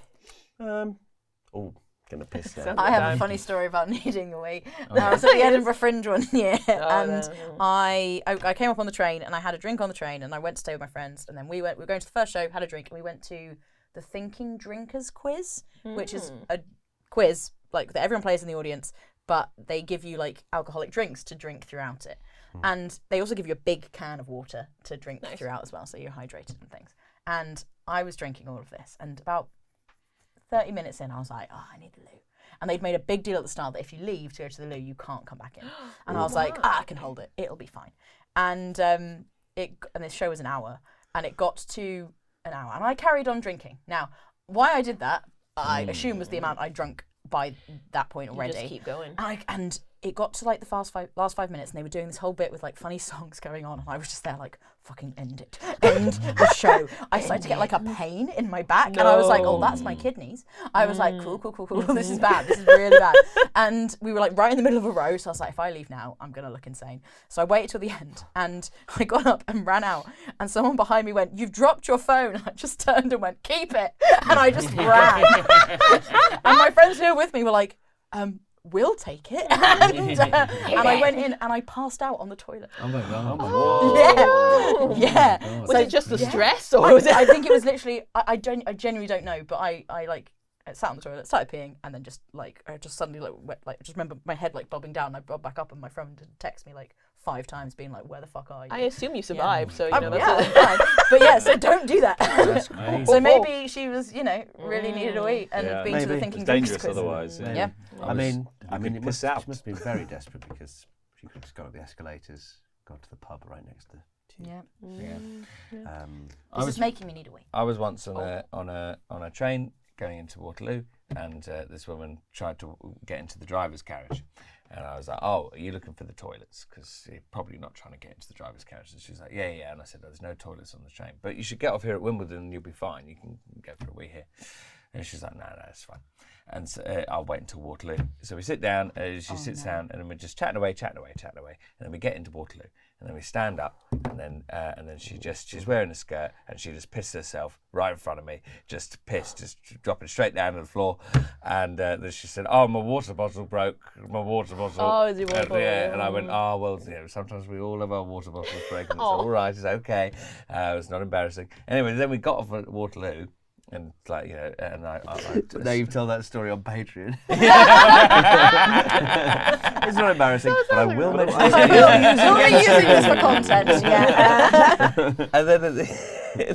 gonna piss now. I have a funny story about needing a wee. I was at the Edinburgh Fringe one year, and I came up on the train, and I had a drink on the train, and I went to stay with my friends, and then we were going to the first show, had a drink, and we went to the Thinking Drinkers quiz, which is a quiz like that everyone plays in the audience, but they give you like alcoholic drinks to drink throughout it, and they also give you a big can of water to drink throughout as well, so you're hydrated and things. And I was drinking all of this, and about 30 minutes in, I was like, I need the loo. And they'd made a big deal at the start that if you leave to go to the loo, you can't come back in. And I was like, I can hold it. It'll be fine. And this show was an hour, and it got to an hour. And I carried on drinking. Now, why I did that, I assume was the amount I drunk by that point already. You just keep going. And it got to like the last 5 minutes, and they were doing this whole bit with like funny songs going on, and I was just there like, fucking end it. End the show. I started to get like a pain in my back, and I was like, oh, that's my kidneys. I was like, cool. This is bad. This is really bad. And we were like right in the middle of a row, so I was like, if I leave now, I'm going to look insane. So I waited till the end, and I got up and ran out, and someone behind me went, you've dropped your phone. I just turned and went, keep it. And I just ran. And my friends who were with me were like, we'll take it. And I went in and I passed out on the toilet. Oh my God. Yeah. Was it just the stress, or was it? I think it was literally, I genuinely don't know, but I like sat on the toilet, started peeing, and then just like, I just suddenly I just remember my head like bobbing down, and I bobbed back up, and my friend texted me like 5 times being like, where the fuck are you? I assume you survived, so you know that's fine. But yeah, so don't do that. That's crazy. So maybe she was, really needed a wee and had been to the Maybe. Thinking It's Drinkers dangerous quiz. otherwise. Yeah. I mean, could it piss must out. have been very desperate, because she could have just gone up the escalators, gone to the pub right next to. Yeah. I This was is making me need a wee. I was once on a train going into Waterloo, and this woman tried to get into the driver's carriage, and I was like, "Oh, are you looking for the toilets? Because you're probably not trying to get into the driver's carriage." And she's like, "Yeah." And I said, "There's no toilets on the train, but you should get off here at Wimbledon, and you'll be fine. You can go for a wee here." And she's like, "No, it's fine." And so, I'll wait until Waterloo. So we sit down. She sits down, and then we're just chatting away, and then we get into Waterloo, and then we stand up, and then she's wearing a skirt, and she just pissed herself right in front of me, just dropping straight down to the floor, and then she said, "Oh, my water bottle broke. My water bottle." Oh, is it water bottle? Yeah, and I went, "Oh, well, sometimes we all have our water bottles breaking. It's all right. It's okay. It's not embarrassing." Anyway, then we got off at Waterloo. And like, and I Now you've told that story on Patreon. It's not embarrassing, but I will mention it. You'll be using this for content, yeah. And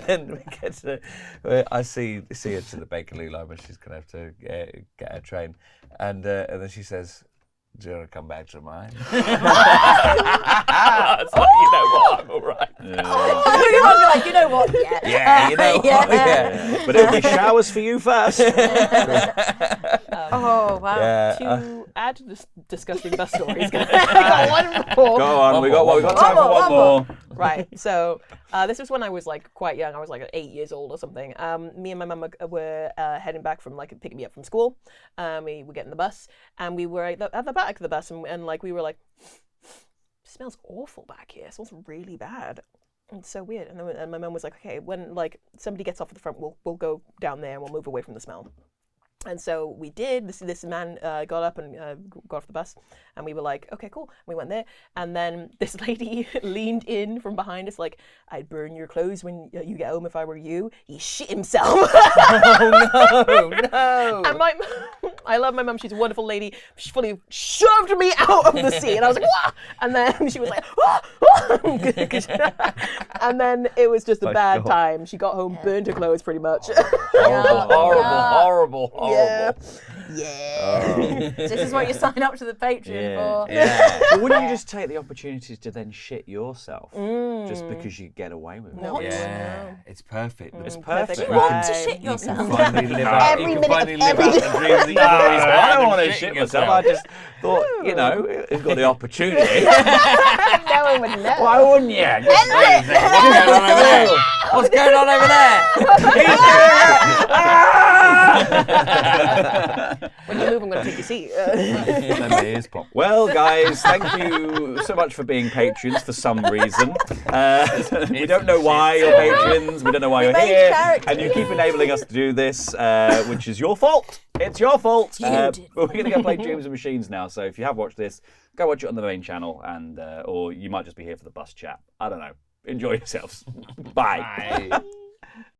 then we get to, I see her to the Bakerloo line, but she's gonna have to get her train, and then she says, "Do you want to come back to mine?" It's like, you know what, I'm all right. You must be like, you know what? Yeah, you know what? Yeah. But it'll be showers for you first. Oh, wow. Yeah, to add to this disgusting bus story, I got one more. Go on, we got time for One one more. more. Right. So this was when I was like quite young. I was like 8 years old or something. Me and my mum were heading back from like picking me up from school. We were getting the bus, and we were at the back of the bus, and like we were like, smells awful back here. It smells really bad. It's so weird. And my mum was like, okay, when like somebody gets off at the front, we'll go down there and we'll move away from the smell. And so we did. This man got up and got off the bus, and we were like, okay, cool. And we went there, and then this lady leaned in from behind us like, "I'd burn your clothes when you get home if I were you." He shit himself. Oh no! And I love my mum. She's a wonderful lady. She fully shoved me out of the sea, and I was like, "Wah!" And then she was like, "Wah! Wah!" And then it was just a bad time. She got home, burned her clothes pretty much. Horrible. Yeah. This is what you sign up to the Patreon for. But wouldn't you just take the opportunities to then shit yourself just because you get away with it? Yeah, it's perfect. It's perfect. You want to shit yourself. Finally live out. Every You can minute finally of live every out the dreams that you've always had. I don't of want to shitting shit yourself. myself. I just thought, you know, you've got the opportunity. No one would know. Why wouldn't you? What's going on over there? When you move, I'm going to take your seat. Then my ears pop. Well, guys, thank you so much for being patrons for some reason. We don't know why you're patrons. We don't know why you're here. And you keep enabling us to do this, which is your fault. It's your fault. But we're going to go play Dreams and Machines now. So if you have watched this, go watch it on the main channel, and or you might just be here for the bus chat. I don't know. Enjoy yourselves. Bye. Bye.